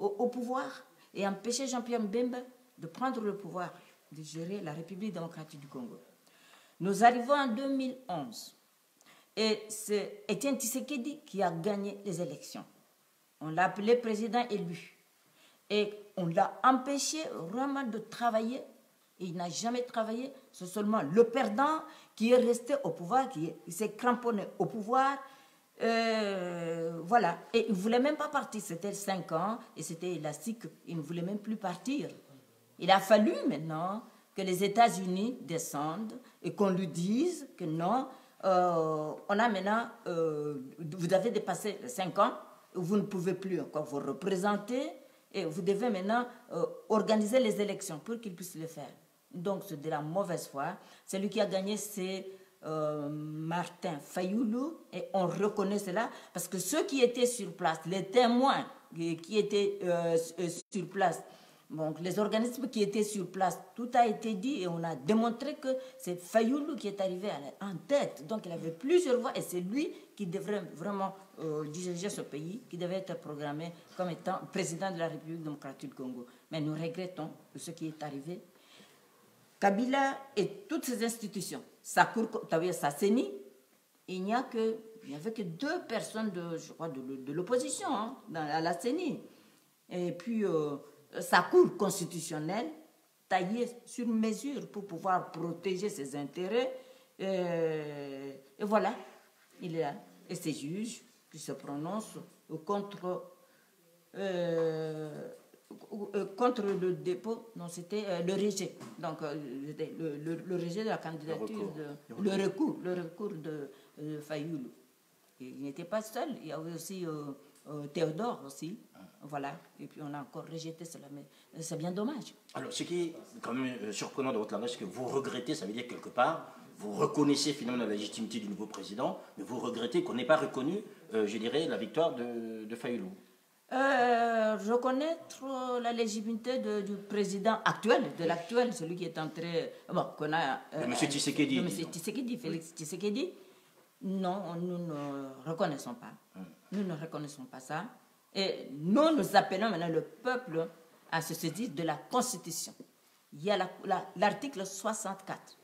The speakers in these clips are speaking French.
au pouvoir et empêché Jean-Pierre Mbemba de prendre le pouvoir, de gérer la République démocratique du Congo. Nous arrivons en 2011 et c'est Étienne Tshisekedi qui a gagné les élections. On l'a appelé président élu et on l'a empêché vraiment de travailler. Il n'a jamais travaillé, c'est seulement le perdant qui est resté au pouvoir, qui s'est cramponné au pouvoir. Voilà, et il ne voulait même pas partir, c'était 5 ans et c'était élastique, il ne voulait même plus partir. Il a fallu maintenant que les États-Unis descendent et qu'on lui dise que non, on a maintenant, vous avez dépassé les 5 ans, vous ne pouvez plus encore vous représenter et vous devez maintenant organiser les élections pour qu'il puisse le faire. Donc c'est de la mauvaise foi. Celui qui a gagné, c'est Martin Fayoulou, et on reconnaît cela parce que ceux qui étaient sur place, les témoins qui étaient sur place, donc les organismes qui étaient sur place, tout a été dit et on a démontré que c'est Fayoulou qui est arrivé en tête. Donc il avait plusieurs voix et c'est lui qui devrait vraiment diriger ce pays, qui devait être programmé comme étant président de la République démocratique du Congo. Mais nous regrettons ce qui est arrivé. Kabila et toutes ces institutions, sa CENI, il n'y avait que 2 personnes de l'opposition à la CENI. Et puis sa cour constitutionnelle, taillée sur mesure pour pouvoir protéger ses intérêts. Et voilà, il est là. Et ces juges qui se prononcent contre le dépôt, non, c'était le rejet. Donc, le rejet de la candidature, le recours de Fayoulou. Il n'était pas seul, il y avait aussi Théodore aussi. Voilà, et puis on a encore rejeté cela, mais c'est bien dommage. Alors, ce qui est quand même surprenant dans votre langage, c'est que vous regrettez, ça veut dire quelque part, vous reconnaissez finalement la légitimité du nouveau président, mais vous regrettez qu'on n'ait pas reconnu, je dirais, la victoire de Fayoulou. Reconnaître la légitimité du président actuel, de l'actuel, celui qui est entré, bon, qu'on a... M. Tshisekedi. M. Tshisekedi, Félix Tshisekedi. Non, nous ne reconnaissons pas. Nous ne reconnaissons pas ça. Et nous appelons maintenant le peuple à se saisir de la Constitution. Il y a l'article 64.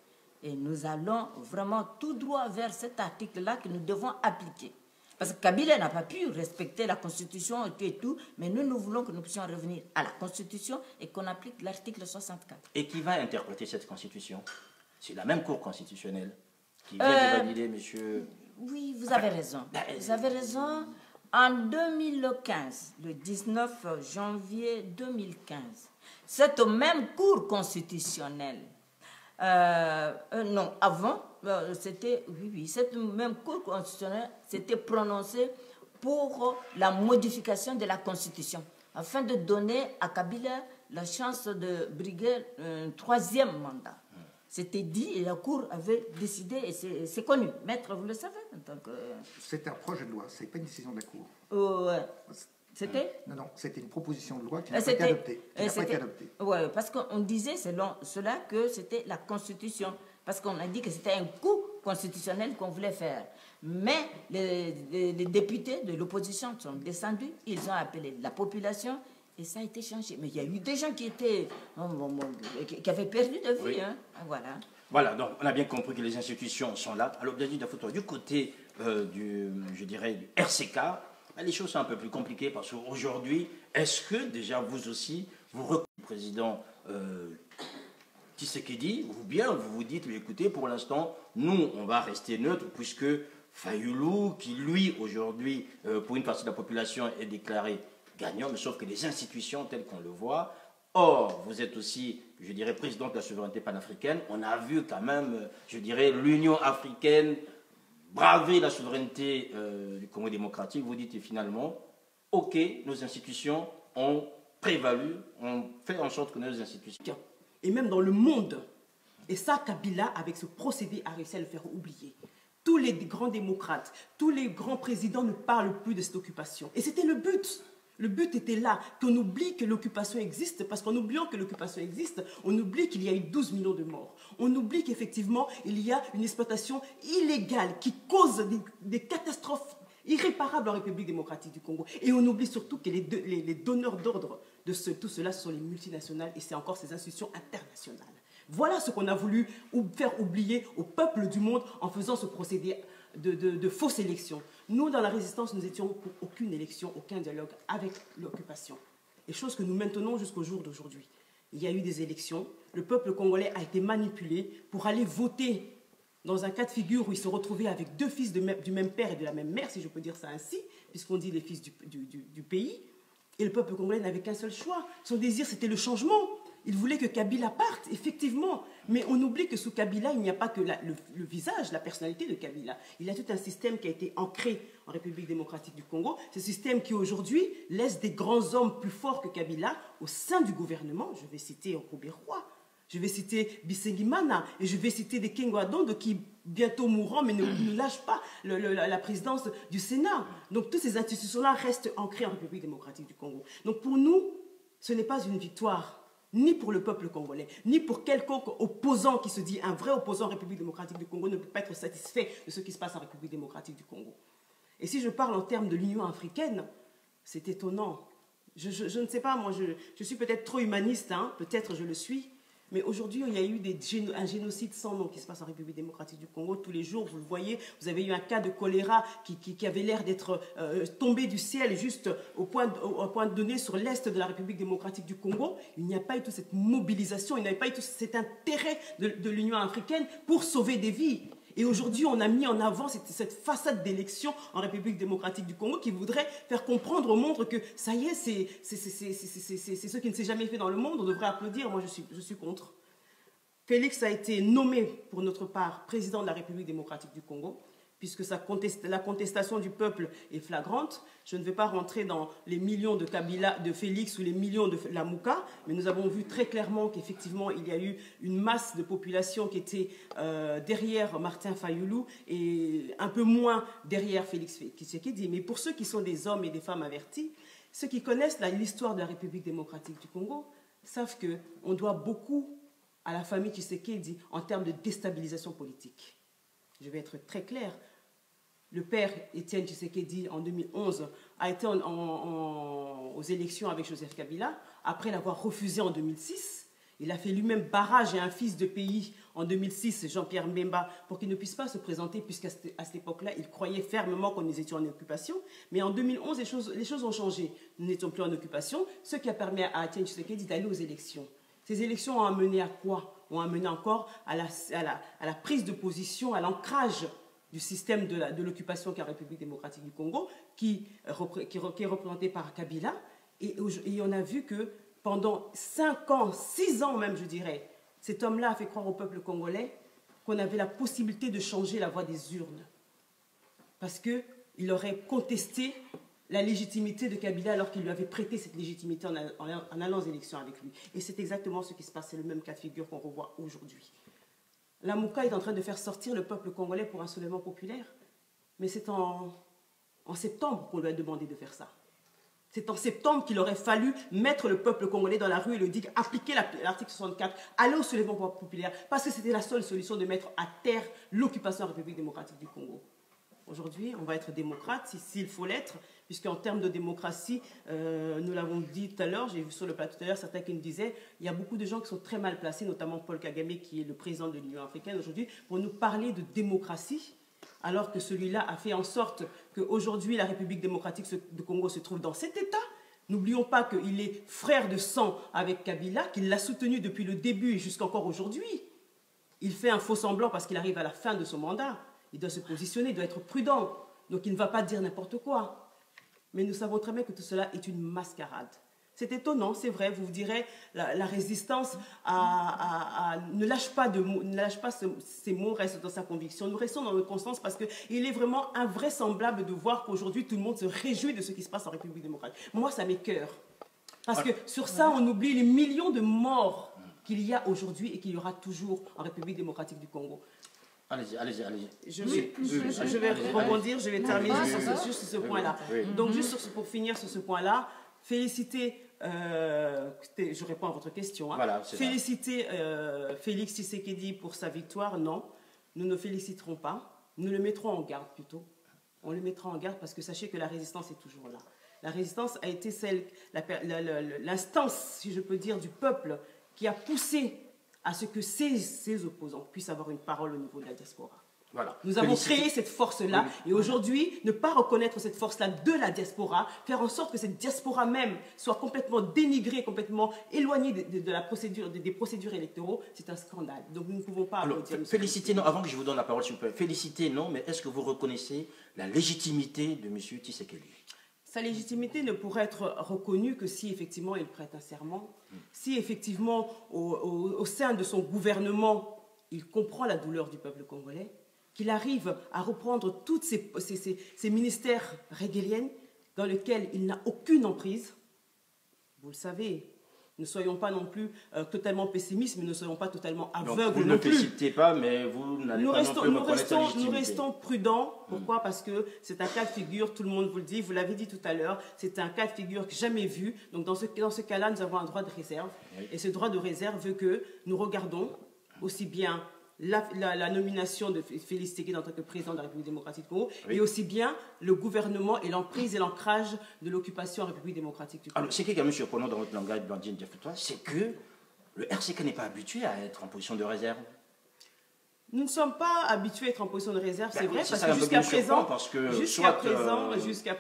Et nous allons vraiment tout droit vers cet article-là que nous devons appliquer. Parce que Kabila n'a pas pu respecter la Constitution et tout, mais nous voulons que nous puissions revenir à la Constitution et qu'on applique l'article 64. Et qui va interpréter cette Constitution? C'est la même Cour constitutionnelle qui vient de valider, monsieur... Oui, vous avez raison. Vous avez raison. En 2015, le 19 janvier 2015, cette même Cour constitutionnelle, non, avant, c'était, oui, cette même Cour constitutionnelle s'était prononcée pour la modification de la Constitution, afin de donner à Kabila la chance de briguer un 3e mandat. C'était dit et la Cour avait décidé, et c'est connu. Maître, vous le savez. C'était un projet de loi, ce n'est pas une décision de la Cour. C'était Non, c'était une proposition de loi qui n'a pas été adoptée. Oui, parce qu'on disait selon cela que c'était la Constitution. Parce qu'on a dit que c'était un coup constitutionnel qu'on voulait faire. Mais les députés de l'opposition sont descendus, ils ont appelé la population et ça a été changé. Mais il y a eu des gens qui étaient qui avaient perdu de vie. Oui. Hein. Voilà. Voilà, donc on a bien compris que les institutions sont là. Alors, bien sûr, du côté je dirais, du RCK, les choses sont un peu plus compliquées parce qu'aujourd'hui, est-ce que déjà vous aussi, vous reconnaissez le président Tshisekedi, ou bien vous vous dites, mais écoutez, pour l'instant, nous, on va rester neutre puisque Fayoulou, qui lui, aujourd'hui, pour une partie de la population, est déclaré gagnant, mais sauf que les institutions, telles qu'on le voit, or, vous êtes aussi, je dirais, président de la souveraineté panafricaine, on a vu quand même, je dirais, l'Union africaine braver la souveraineté du Congo démocratique. Vous dites finalement, ok, nos institutions ont prévalu, ont fait en sorte que nos institutions... Et même dans le monde. Et ça, Kabila, avec ce procédé, a réussi à le faire oublier. Tous les grands démocrates, tous les grands présidents ne parlent plus de cette occupation. Et c'était le but. Le but était là, qu'on oublie que l'occupation existe, parce qu'en oubliant que l'occupation existe, on oublie qu'il y a eu 12 millions de morts. On oublie qu'effectivement, il y a une exploitation illégale qui cause des catastrophes irréparable en République démocratique du Congo. Et on oublie surtout que les donneurs d'ordre de tout cela, ce sont les multinationales et c'est encore ces institutions internationales. Voilà ce qu'on a voulu faire oublier au peuple du monde en faisant ce procédé de fausses élections. Nous, dans la résistance, nous étions pour aucune élection, aucun dialogue avec l'occupation. Et chose que nous maintenons jusqu'au jour d'aujourd'hui. Il y a eu des élections, le peuple congolais a été manipulé pour aller voter dans un cas de figure où il se retrouvait avec deux fils du même père et de la même mère, si je peux dire ça ainsi, puisqu'on dit les fils du pays. Et le peuple congolais n'avait qu'un seul choix. Son désir, c'était le changement. Il voulait que Kabila parte, effectivement. Mais on oublie que sous Kabila, il n'y a pas que le visage, la personnalité de Kabila. Il y a tout un système qui a été ancré en République démocratique du Congo. Ce système qui, aujourd'hui, laisse des grands hommes plus forts que Kabila au sein du gouvernement. Je vais citer Robert Roy, je vais citer Bisengimana, et je vais citer des Kengo Adondo qui, bientôt mourront, mais ne lâchent pas la présidence du Sénat. Donc, toutes ces institutions-là restent ancrées en République démocratique du Congo. Donc, pour nous, ce n'est pas une victoire, ni pour le peuple congolais, ni pour quelconque opposant qui se dit un vrai opposant en République démocratique du Congo ne peut pas être satisfait de ce qui se passe en République démocratique du Congo. Et si je parle en termes de l'Union africaine, c'est étonnant. Je ne sais pas, moi, je suis peut-être trop humaniste, hein, peut-être je le suis, mais aujourd'hui, il y a eu un génocide sans nom qui se passe en République démocratique du Congo. Tous les jours, vous le voyez, vous avez eu un cas de choléra qui avait l'air d'être tombé du ciel juste au point donné sur l'est de la République démocratique du Congo. Il n'y a pas eu toute cette mobilisation, il n'y avait pas eu tout cet intérêt de l'Union africaine pour sauver des vies. Et aujourd'hui, on a mis en avant cette façade d'élection en République démocratique du Congo qui voudrait faire comprendre au monde que ça y est, c'est ce qui ne s'est jamais fait dans le monde, on devrait applaudir. Moi, je suis contre. Félix a été nommé, pour notre part, président de la République démocratique du Congo, puisque la contestation du peuple est flagrante. Je ne vais pas rentrer dans les millions de Kabila, de Félix ou les millions de Lamouka, mais nous avons vu très clairement qu'effectivement, il y a eu une masse de population qui était derrière Martin Fayoulou et un peu moins derrière Félix Tshisekedi. Mais pour ceux qui sont des hommes et des femmes avertis, ceux qui connaissent l'histoire de la République démocratique du Congo savent qu'on doit beaucoup à la famille Tshisekedi en termes de déstabilisation politique. Je vais être très clair. Le père Étienne Tshisekedi, en 2011, a été aux élections avec Joseph Kabila. Après l'avoir refusé en 2006, il a fait lui-même barrage à un fils de pays en 2006, Jean-Pierre Mbemba, pour qu'il ne puisse pas se présenter, puisqu'à cette époque-là, il croyait fermement que nous étions en occupation. Mais en 2011, les choses ont changé. Nous n'étions plus en occupation, ce qui a permis à Étienne Tshisekedi d'aller aux élections. Ces élections ont amené à quoi? Ont amené encore à la prise de position, à l'ancrage du système de l'occupation qu'est la République démocratique du Congo, qui est représenté par Kabila. Et on a vu que pendant 5 ans, 6 ans même, je dirais, cet homme-là a fait croire au peuple congolais qu'on avait la possibilité de changer la voie des urnes. Parce qu'il aurait contesté la légitimité de Kabila alors qu'il lui avait prêté cette légitimité en allant aux élections avec lui. Et c'est exactement ce qui se passe, c'est le même cas de figure qu'on revoit aujourd'hui. La Mouka est en train de faire sortir le peuple congolais pour un soulèvement populaire, mais c'est en septembre qu'on lui a demandé de faire ça. C'est en septembre qu'il aurait fallu mettre le peuple congolais dans la rue et le dire, appliquer l'article 64, aller au soulèvement populaire, parce que c'était la seule solution de mettre à terre l'occupation de la République démocratique du Congo. Aujourd'hui, on va être démocrate, s'il faut l'être, puisqu'en termes de démocratie, nous l'avons dit tout à l'heure, j'ai vu sur le plateau tout à l'heure, certains qui nous disaient, il y a beaucoup de gens qui sont très mal placés, notamment Paul Kagame, qui est le président de l'Union africaine aujourd'hui, pour nous parler de démocratie, alors que celui-là a fait en sorte qu'aujourd'hui, la République démocratique du Congo se trouve dans cet état. N'oublions pas qu'il est frère de sang avec Kabila, qu'il l'a soutenu depuis le début et jusqu'encore aujourd'hui. Il fait un faux semblant parce qu'il arrive à la fin de son mandat. Il doit se positionner, il doit être prudent. Donc il ne va pas dire n'importe quoi. Mais nous savons très bien que tout cela est une mascarade. C'est étonnant, c'est vrai, vous direz, la résistance ne lâche pas ces mots, reste dans sa conviction. Nous restons dans notre constance parce qu'il est vraiment invraisemblable de voir qu'aujourd'hui tout le monde se réjouit de ce qui se passe en République démocratique. Moi, ça m'écoeure. Parce que sur ça, on oublie les millions de morts qu'il y a aujourd'hui et qu'il y aura toujours en République démocratique du Congo. Allez-y. Je vais rebondir, je vais terminer sur ce point-là. Donc, juste pour finir sur ce point-là, féliciter, je réponds à votre question, hein. Voilà, féliciter Félix Tshisekedi pour sa victoire, non. Nous ne féliciterons pas, nous le mettrons en garde plutôt. on le mettra en garde parce que sachez que la résistance est toujours là. La résistance a été l'instance, si je peux dire, du peuple qui a poussé à ce que ces opposants puissent avoir une parole au niveau de la diaspora. Voilà. Nous avons créé cette force-là et aujourd'hui, ne pas reconnaître cette force-là de la diaspora, faire en sorte que cette diaspora même soit complètement dénigrée, complètement éloignée de la procédure, des procédures électoraux, c'est un scandale. Donc nous ne pouvons pas... Alors, féliciter, non, avant que je vous donne la parole, s'il vous plaît, féliciter, non, mais est-ce que vous reconnaissez la légitimité de M. Tshisekedi? Sa légitimité ne pourrait être reconnue que si effectivement il prête un serment, si effectivement au sein de son gouvernement, il comprend la douleur du peuple congolais, qu'il arrive à reprendre tous ces ministères régaliens dans lesquels il n'a aucune emprise. Vous le savez, ne soyons pas non plus totalement pessimistes, mais ne soyons pas totalement aveugles non plus. Vous ne félicitez pas, mais vous n'allez pas non plus reconnaître sa légitimité. Nous restons prudents. Pourquoi? Parce que c'est un cas de figure, tout le monde vous le dit, vous l'avez dit tout à l'heure, c'est un cas de figure jamais vu. Donc dans ce cas-là, nous avons un droit de réserve. Oui. Et ce droit de réserve veut que nous regardons aussi bien la nomination de Félix Tshisekedi en tant que président de la République démocratique du Congo, oui. Et aussi bien le gouvernement et l'emprise et l'ancrage de l'occupation en République démocratique du Congo. Alors, ce qui est quand même surprenant dans votre langage, Blandine Diafoutoua, c'est que le RCK n'est pas habitué à être en position de réserve. Nous ne sommes pas habitués à être en position de réserve, c'est vrai, parce que jusqu'à présent,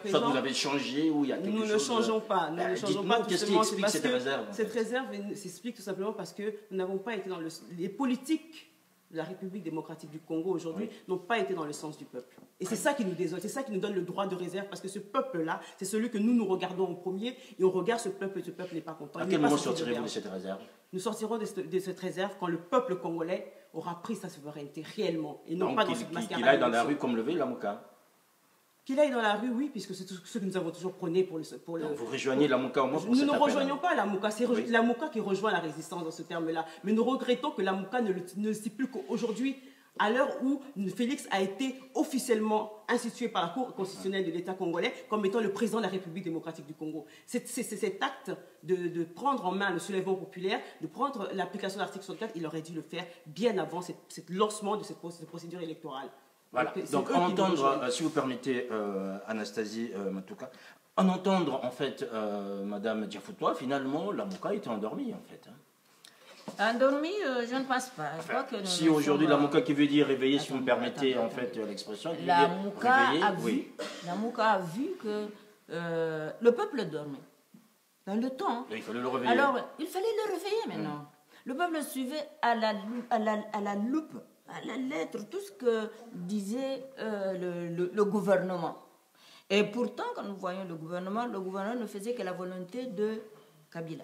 soit vous avez changé ou il y a quelque chose... Nous ne changeons pas, nous ne changeons pas. Qu'est-ce qui explique cette réserve? Cette réserve s'explique tout simplement parce que nous n'avons pas été dans les politiques. La République démocratique du Congo aujourd'hui n'ont pas été dans le sens du peuple. Et c'est ça qui nous désole, c'est ça qui nous donne le droit de réserve, parce que ce peuple-là, c'est celui que nous regardons en premier, et on regarde ce peuple, et ce peuple n'est pas content. À quel moment sortirez-vous de cette réserve? Nous sortirons de cette réserve quand le peuple congolais aura pris sa souveraineté réellement, et non donc, pas dans cette mascarade. Qu'il aille dans la rue comme levé Lamuka. Qu'il aille dans la rue, oui, puisque c'est ce que nous avons toujours prôné pour le... Donc vous rejoignez la Mouka au moins pour Nous ne rejoignons pas la Mouka, c'est la Mouka qui rejoint la résistance dans ce terme-là. Mais nous regrettons que la Mouka ne stipule qu'aujourd'hui, à l'heure où Félix a été officiellement institué par la Cour constitutionnelle de l'État congolais comme étant le président de la République démocratique du Congo. C'est cet acte de prendre en main le soulèvement populaire, de prendre l'application de l'article 64, il aurait dû le faire bien avant ce lancement de cette procédure électorale. Voilà, donc en entendre, si vous permettez, Anastasie Matouka, en entendre en fait Madame Diafoutoua, finalement, la Mouka était endormie en fait. Endormie, je ne pense pas. Je crois que si aujourd'hui la Mouka qui veut dire réveiller, si vous me permettez en fait l'expression, la Mouka a vu que le peuple dormait dans le temps. Il fallait le réveiller. Alors, il fallait le réveiller maintenant. Le peuple suivait à la loupe, à la lettre, tout ce que disait le gouvernement. Et pourtant, quand nous voyons le gouvernement ne faisait que la volonté de Kabila.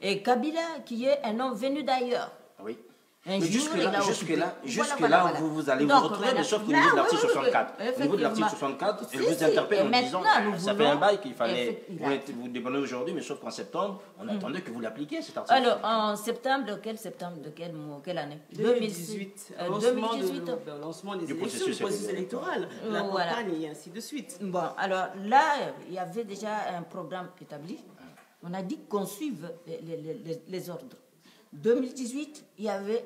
Et Kabila, qui est un homme venu d'ailleurs. Oui. Mais jusque-là, vous allez vous retrouver, mais sauf qu'au niveau de l'article 64. Au niveau de l'article 64, elle vous interpelle en disant ça fait un bail qu'il fallait vous débonner aujourd'hui, mais sauf qu'en septembre, on attendait que vous l'appliquiez cet article. Alors, en septembre, de quelle année? 2018. Lancement des élections, du processus électoral, la campagne et ainsi de suite. Bon, alors là, il y avait déjà un programme établi. On a dit qu'on suive les ordres. 2018, il y avait,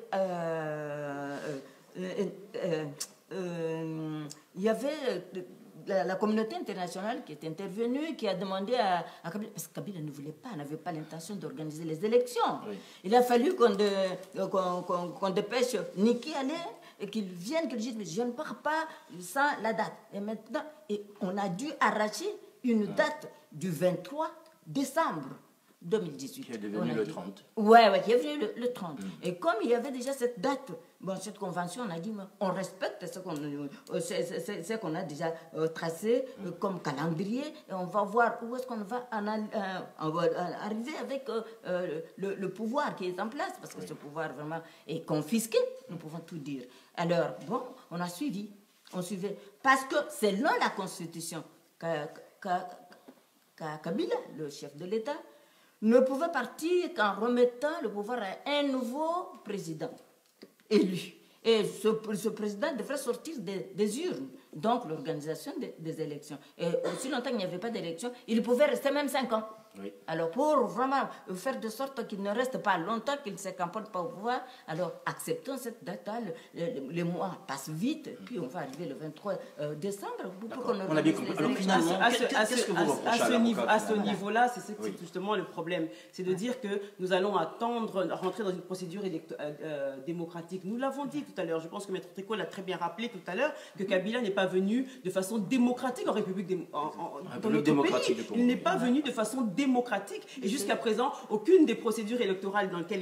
la communauté internationale qui est intervenue, qui a demandé à Kabila, parce que Kabila ne voulait pas, n'avait pas l'intention d'organiser les élections. Oui. Il a fallu qu'on dépêche Niki aller et qu'il vienne, qu'il dise, mais je ne pars pas sans la date. Et maintenant, on a dû arracher une date du 23 décembre 2018. Qui est devenu le 30. Oui, qui est devenu le 30. Et comme il y avait déjà cette date, cette convention, on a dit, on respecte ce qu'on a déjà tracé comme calendrier, et on va voir où est-ce qu'on va, arriver avec le pouvoir qui est en place, parce que ce pouvoir vraiment est confisqué, nous pouvons tout dire. Alors, bon, on a suivi, on suivait, parce que selon la Constitution, Kabila, le chef de l'État, ne pouvait partir qu'en remettant le pouvoir à un nouveau président élu. Et ce président devrait sortir des urnes, donc l'organisation des élections. Et aussi longtemps qu'il n'y avait pas d'élection, il pouvait rester même 5 ans. Oui. Alors, pour vraiment faire de sorte qu'il ne reste pas longtemps, qu'il ne se camponne pas au pouvoir, alors acceptons cette date-là. Les mois passent vite, puis on va arriver le 23 décembre pour qu'on On a bien organise compris. les Alors, élections. finalement, qu'est-ce que vous reprochez à l'avocat, À ce finalement? niveau-là, c'est justement le problème. C'est de dire que nous allons attendre, rentrer dans une procédure démocratique. Nous l'avons dit tout à l'heure, je pense que Maître Tricot l'a très bien rappelé tout à l'heure, que Kabila n'est pas venu de façon démocratique en République dans notre démocratique pays. du Congo. Il n'est pas venu de façon démocratique. Et jusqu'à présent, aucune des procédures électorales dans lesquelles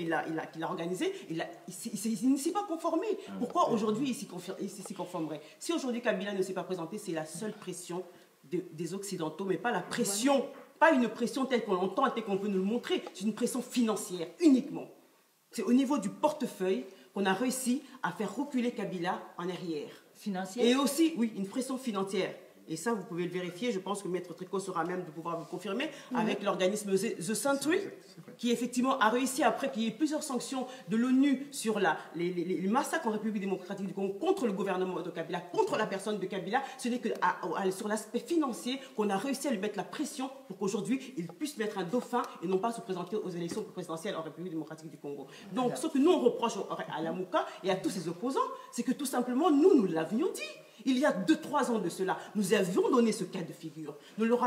qu'il a organisé, il ne s'y pas conformé. Pourquoi aujourd'hui il s'y conformerait? Si aujourd'hui Kabila ne s'est pas présenté, c'est la seule pression des Occidentaux, mais pas la pression, pas une pression telle qu'on l'entend et telle qu'on peut nous le montrer. C'est une pression financière uniquement. C'est au niveau du portefeuille qu'on a réussi à faire reculer Kabila en arrière. Financière. Et aussi, oui, une pression financière. Et ça, vous pouvez le vérifier. Je pense que Maître Tricot sera même de pouvoir vous confirmer avec l'organisme The Century, qui effectivement a réussi, après qu'il y ait plusieurs sanctions de l'ONU sur les massacres en République démocratique du Congo contre le gouvernement de Kabila, contre la personne de Kabila. Ce n'est que sur l'aspect financier qu'on a réussi à lui mettre la pression pour qu'aujourd'hui, il puisse mettre un dauphin et non pas se présenter aux élections présidentielles en République démocratique du Congo. Donc, ce que nous, on reproche à la Mouka et à tous ses opposants, c'est que tout simplement, nous l'avions dit. Il y a 2-3 ans de cela, nous avions donné ce cas de figure. Nous leur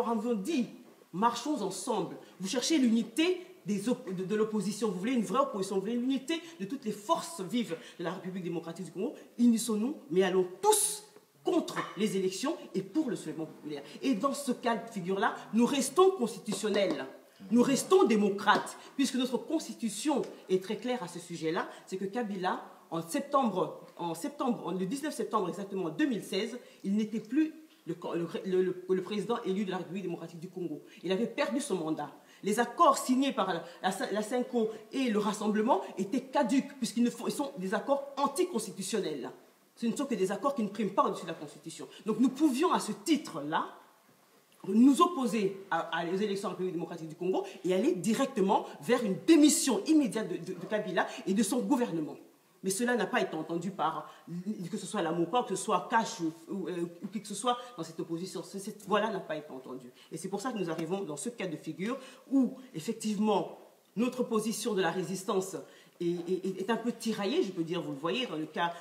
avions dit, marchons ensemble. Vous cherchez l'unité de l'opposition. Vous voulez une vraie opposition. Vous voulez l'unité de toutes les forces vives de la République démocratique du Congo. Unissons-nous, mais allons tous contre les élections et pour le soulèvement populaire. Et dans ce cas de figure-là, nous restons constitutionnels. Nous restons démocrates, puisque notre constitution est très claire à ce sujet-là. C'est que Kabila, le 19 septembre exactement 2016, il n'était plus le président élu de la République démocratique du Congo. Il avait perdu son mandat. Les accords signés par la CENCO et le Rassemblement étaient caducs, puisqu'ils sont des accords anticonstitutionnels. Ce ne sont que des accords qui ne priment pas au-dessus de la Constitution. Donc nous pouvions à ce titre-là nous opposer aux élections en République démocratique du Congo et aller directement vers une démission immédiate de Kabila et de son gouvernement. Mais cela n'a pas été entendu par, que ce soit la MOPA, que ce soit Cash ou qui que ce soit dans cette opposition. Cette voix-là n'a pas été entendue. Et c'est pour ça que nous arrivons dans ce cas de figure où, effectivement, notre position de la résistance est un peu tiraillée, je peux dire, vous le voyez, dans le cas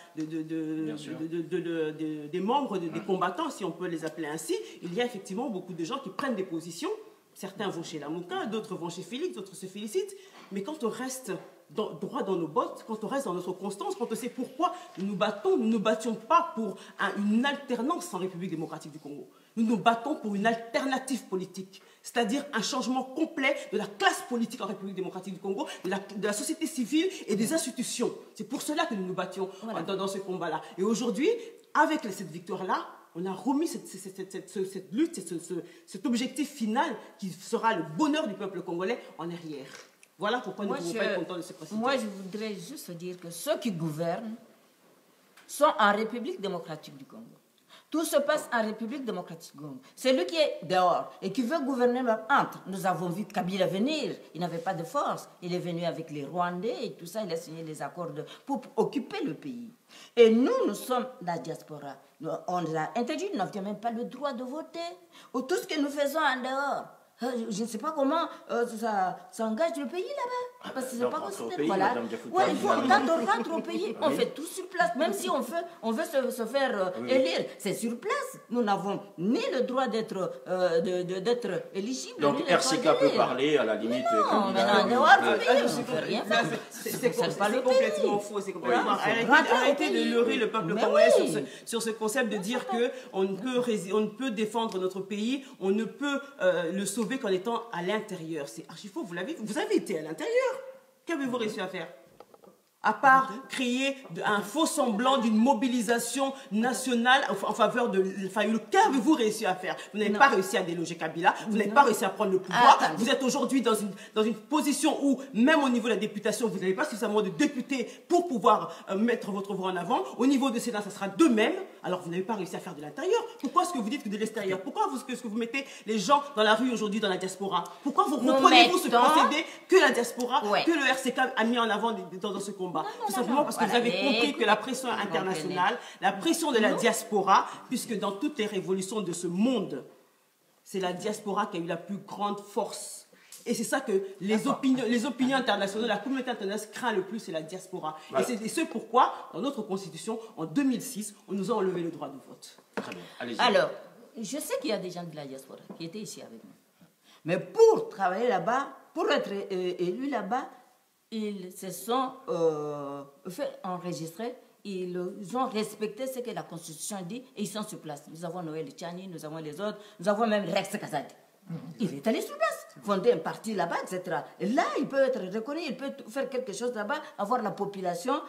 des membres, des combattants, si on peut les appeler ainsi. Il y a effectivement beaucoup de gens qui prennent des positions. Certains vont chez la MOCA, d'autres vont chez Félix, d'autres se félicitent. Mais quand on reste droit dans nos bottes, quand on reste dans notre constance, quand on sait pourquoi nous ne battions pas pour une alternance en République démocratique du Congo. Nous nous battons pour une alternative politique, c'est-à-dire un changement complet de la classe politique en République démocratique du Congo, de la société civile et des institutions. C'est pour cela que nous nous battions dans ce combat-là. Et aujourd'hui, avec cette victoire-là, on a remis cette lutte, cet objectif final qui sera le bonheur du peuple congolais en arrière. Voilà pourquoi nous ne pouvons pas être contents de ce procédé. Moi, je voudrais juste dire que ceux qui gouvernent sont en République démocratique du Congo. Tout se passe en République démocratique du Congo. C'est lui qui est dehors et qui veut gouverner leur entre. Nous avons vu Kabila venir. Il n'avait pas de force. Il est venu avec les Rwandais et tout ça. Il a signé les accords pour occuper le pays. Et nous sommes la diaspora. On nous a interdit, nous n'avions même pas le droit de voter. Ou tout ce que nous faisons en dehors. Je ne sais pas comment ça engage le pays là-bas. Parce que c'est pas considéré. Voilà. Ouais, quand on rentre au pays, on fait tout sur place. Même si on veut se faire élire, c'est sur place. Nous n'avons ni le droit d'être éligible. Donc RCK peut parler à la limite. Non, mais en dehors du pays, on ne peut rien faire. C'est complètement faux. C'est complètement arrêtez de leurrer le peuple congolais sur ce concept de dire qu'on ne peut défendre notre pays, on ne peut le sauver qu'en étant à l'intérieur. C'est archi faux, vous avez été à l'intérieur. Qu'avez-vous réussi à faire? À part créer un faux semblant d'une mobilisation nationale en faveur de Fayulu. Qu'avez-vous réussi à faire? Vous n'avez pas réussi à déloger Kabila, vous n'avez pas réussi à prendre le pouvoir. Vous êtes aujourd'hui dans une position où, même au niveau de la députation, vous n'avez pas suffisamment de députés pour pouvoir mettre votre voix en avant. Au niveau du Sénat, ça sera de même. Alors, vous n'avez pas réussi à faire de l'intérieur. Pourquoi est-ce que vous dites que de l'extérieur? Pourquoi est-ce que vous mettez les gens dans la rue aujourd'hui, dans la diaspora? Pourquoi vous reprenez-vous ce procédé que la diaspora, que le RCK a mis en avant dans ce combat? Tout simplement parce que vous avez compris que la pression internationale, la pression de la diaspora, puisque dans toutes les révolutions de ce monde, c'est la diaspora qui a eu la plus grande force. Et c'est ça que les opinions internationales, la communauté internationale craint le plus, c'est la diaspora. Voilà. Et c'est ce pourquoi, dans notre constitution, en 2006, on nous a enlevé le droit de vote. Très bien, allez-y. Alors, je sais qu'il y a des gens de la diaspora qui étaient ici avec nous. Mais pour travailler là-bas, pour être élus là-bas, ils se sont fait enregistrer. Ils ont respecté ce que la Constitution dit et ils sont sur place. Nous avons Noël Tchani, nous avons les autres, nous avons même Rex Kazadi. Il est allé sur place, fonder un parti là-bas, etc. Et là, il peut être reconnu, il peut faire quelque chose là-bas, avoir la population,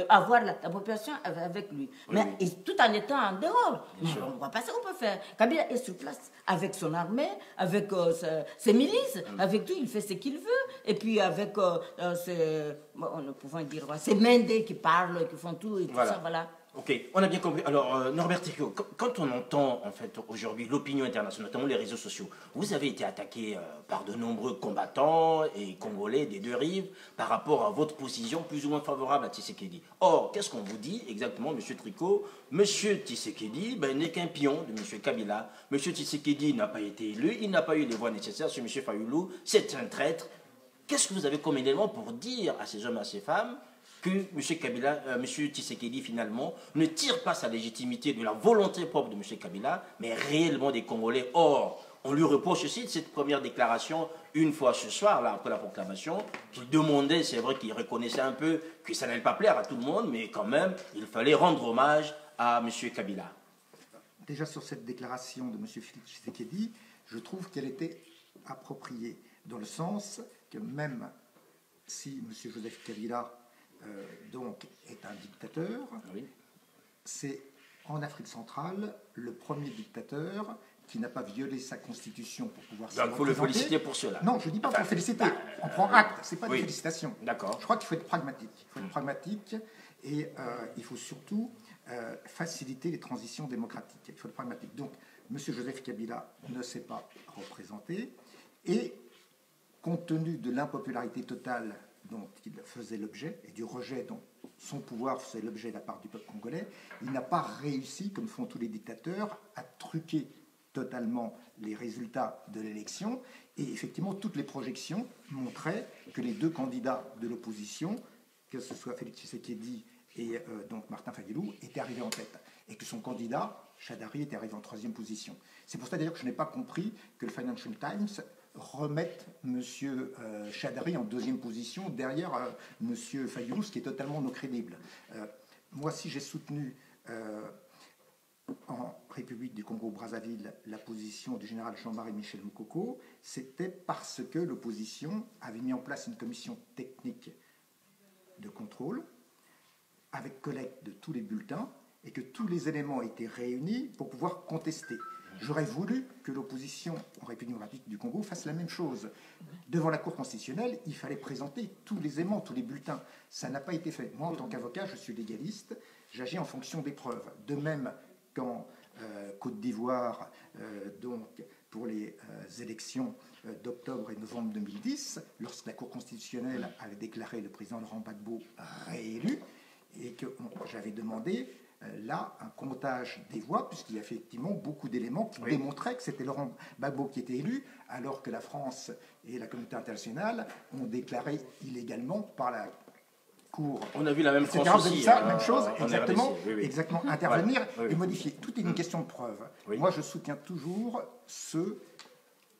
avoir la population avec lui. Oui, mais oui. Tout en étant en dehors, on ne voit pas ce qu'on peut faire. Kabila est sur place, avec son armée, avec ses milices, avec tout, il fait ce qu'il veut. Et puis avec on pouvons dire, ces Mendés qui parlent, qui font tout, et tout ça, voilà. Ok, on a bien compris. Alors, Norbert Tico, quand on entend en fait aujourd'hui l'opinion internationale, notamment les réseaux sociaux, vous avez été attaqué par de nombreux combattants et Congolais des deux rives par rapport à votre position plus ou moins favorable à Tshisekedi. Or, qu'est-ce qu'on vous dit exactement, M. Tricot? M. Tshisekedi n'est qu'un pion de M. Kabila. M. Tshisekedi n'a pas été élu, il n'a pas eu les voix nécessaires sur M. Fayulu, c'est un traître. Qu'est-ce que vous avez comme élément pour dire à ces hommes et à ces femmes que M. Tshisekedi, finalement, ne tire pas sa légitimité de la volonté propre de M. Kabila, mais réellement des Congolais? Or, on lui reproche aussi de cette première déclaration, une fois ce soir, là, après la proclamation, qu'il demandait, c'est vrai qu'il reconnaissait un peu que ça n'allait pas plaire à tout le monde, mais quand même, il fallait rendre hommage à M. Kabila. Déjà, sur cette déclaration de M. Félix Tshisekedi, je trouve qu'elle était appropriée, dans le sens que même si M. Joseph Kabila donc est un dictateur, oui. C'est en Afrique centrale le premier dictateur qui n'a pas violé sa constitution pour pouvoir se représenter. Il faut le féliciter pour cela. Non, je ne dis pas pour le féliciter. On prend acte, ce n'est pas des félicitations. D'accord. Je crois qu'il faut être pragmatique. Il faut être pragmatique et il faut surtout faciliter les transitions démocratiques. Il faut être pragmatique. Donc, M. Joseph Kabila ne s'est pas représenté et, compte tenu de l'impopularité totale dont il faisait l'objet et du rejet dont son pouvoir faisait l'objet de la part du peuple congolais, il n'a pas réussi, comme font tous les dictateurs, à truquer totalement les résultats de l'élection. Et effectivement, toutes les projections montraient que les deux candidats de l'opposition, que ce soit Félix Tshisekedi et donc Martin Fayulu, étaient arrivés en tête. Et que son candidat, Chadari, était arrivé en troisième position. C'est pour ça d'ailleurs que je n'ai pas compris que le Financial Times remette M. Chadari en deuxième position derrière M. Fayulu, ce qui est totalement non crédible. Moi, si j'ai soutenu en République du Congo-Brazzaville la position du général Jean-Marie Michel Moukoko, c'était parce que l'opposition avait mis en place une commission technique de contrôle avec collecte de tous les bulletins et que tous les éléments étaient réunis pour pouvoir contester. J'aurais voulu que l'opposition en République démocratique du Congo fasse la même chose. Devant la Cour constitutionnelle, il fallait présenter tous les éléments, tous les bulletins. Ça n'a pas été fait. Moi, en tant qu'avocat, je suis légaliste, j'agis en fonction des preuves. De même qu'en Côte d'Ivoire, donc pour les élections d'octobre et novembre 2010, lorsque la Cour constitutionnelle avait déclaré le président Laurent Gbagbo réélu, et que j'avais demandé là un comptage des voix, puisqu'il y a effectivement beaucoup d'éléments qui démontraient que c'était Laurent Gbagbo qui était élu, alors que la France et la communauté internationale ont déclaré illégalement par la Cour. On a vu la même France aussi. Ça, même chose, exactement, exactement, intervenir et modifier. Tout est une question de preuve. Moi, je soutiens toujours ceux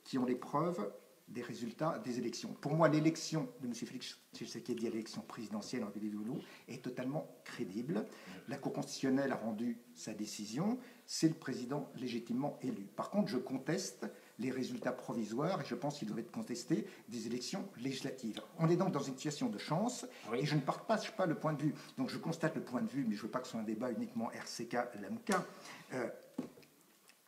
qui ont les preuves des résultats des élections. Pour moi, l'élection de M. Félix Tshisekedi à l'élection présidentielle en Vénézuela est totalement crédible. La Cour constitutionnelle a rendu sa décision. C'est le président légitimement élu. Par contre, je conteste les résultats provisoires et je pense qu'ils doivent être contestés des élections législatives. On est donc dans une situation de chance et je ne partage pas le point de vue. Donc je constate le point de vue, mais je ne veux pas que ce soit un débat uniquement RCK-Lamouka.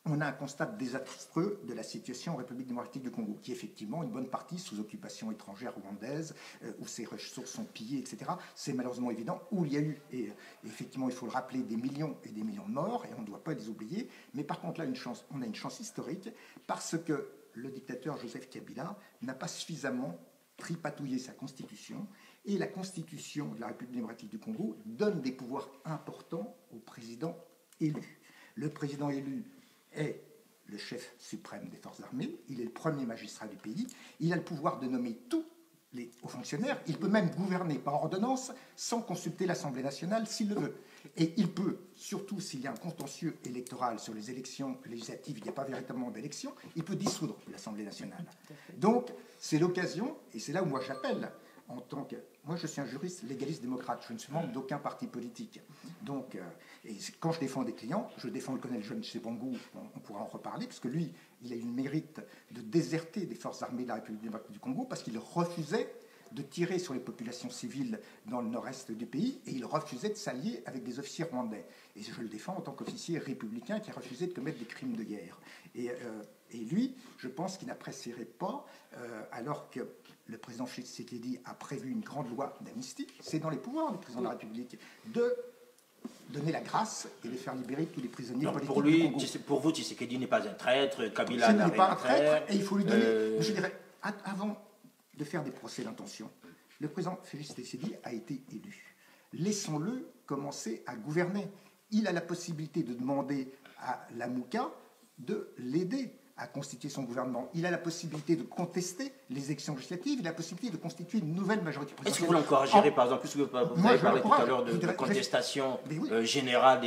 On a un constat désastreux de la situation en République démocratique du Congo, qui est effectivement une bonne partie sous occupation étrangère rwandaise, où ses ressources sont pillées, etc. C'est malheureusement évident, où il y a eu, et effectivement il faut le rappeler, des millions et des millions de morts, et on ne doit pas les oublier. Mais par contre là, on a une chance historique, parce que le dictateur Joseph Kabila n'a pas suffisamment tripatouillé sa constitution, et la constitution de la République démocratique du Congo donne des pouvoirs importants au président élu. Le président élu est le chef suprême des forces armées, il est le premier magistrat du pays, il a le pouvoir de nommer tous les hauts fonctionnaires, il peut même gouverner par ordonnance sans consulter l'Assemblée nationale s'il le veut. Et il peut, surtout s'il y a un contentieux électoral sur les élections législatives, il n'y a pas véritablement d'élection, il peut dissoudre l'Assemblée nationale. Donc, c'est l'occasion, et c'est là où moi j'appelle, en tant que... Moi, je suis un juriste légaliste démocrate, je ne suis membre d'aucun parti politique. Donc, et quand je défends des clients, je défends le colonel John Tshibongo, on pourra en reparler, parce que lui, il a eu le mérite de déserter des forces armées de la République démocratique du Congo, parce qu'il refusait de tirer sur les populations civiles dans le nord-est du pays, et il refusait de s'allier avec des officiers rwandais. Et je le défends en tant qu'officier républicain qui a refusé de commettre des crimes de guerre. Et lui, je pense qu'il n'apprécierait pas, alors que le président Tshisekedi a prévu une grande loi d'amnistie, c'est dans les pouvoirs du président de la République, de donner la grâce et de faire libérer tous les prisonniers politiques pour lui, du Congo. pour vous, Tshisekedi n'est pas un traître, Kabila Ce n'a n'est rien pas à un traître, faire. et il faut lui donner, je dirais, avant de faire des procès d'intention, le président Félix Tshisekedi a été élu. Laissons-le commencer à gouverner. Il a la possibilité de demander à la Mouka de l'aider à constituer son gouvernement. Il a la possibilité de contester les élections législatives, il a la possibilité de constituer une nouvelle majorité présidentielle. Est-ce que vous l'encouragez, par exemple, puisque vous avez parlé tout à l'heure de contestation générale des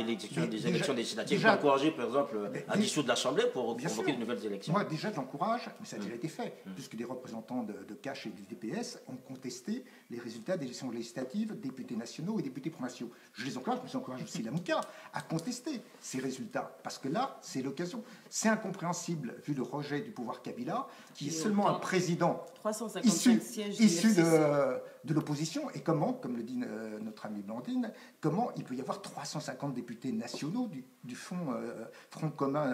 élections législatives, vous l'encouragez, par exemple, à dissoudre l'Assemblée pour convoquer de nouvelles élections? Moi, déjà, je l'encourage, mais ça a déjà été fait, puisque des représentants de CACH et du DPS ont contesté les résultats des élections législatives, députés nationaux et députés provinciaux. Je les encourage, mais j'encourage aussi la Mouka à contester ces résultats, parce que là, c'est l'occasion. C'est incompréhensible, vu le rejet du pouvoir Kabila, qui est seulement un président issu de l'opposition. Et comment, comme le dit notre amie Blandine, comment il peut y avoir 350 députés nationaux du Front commun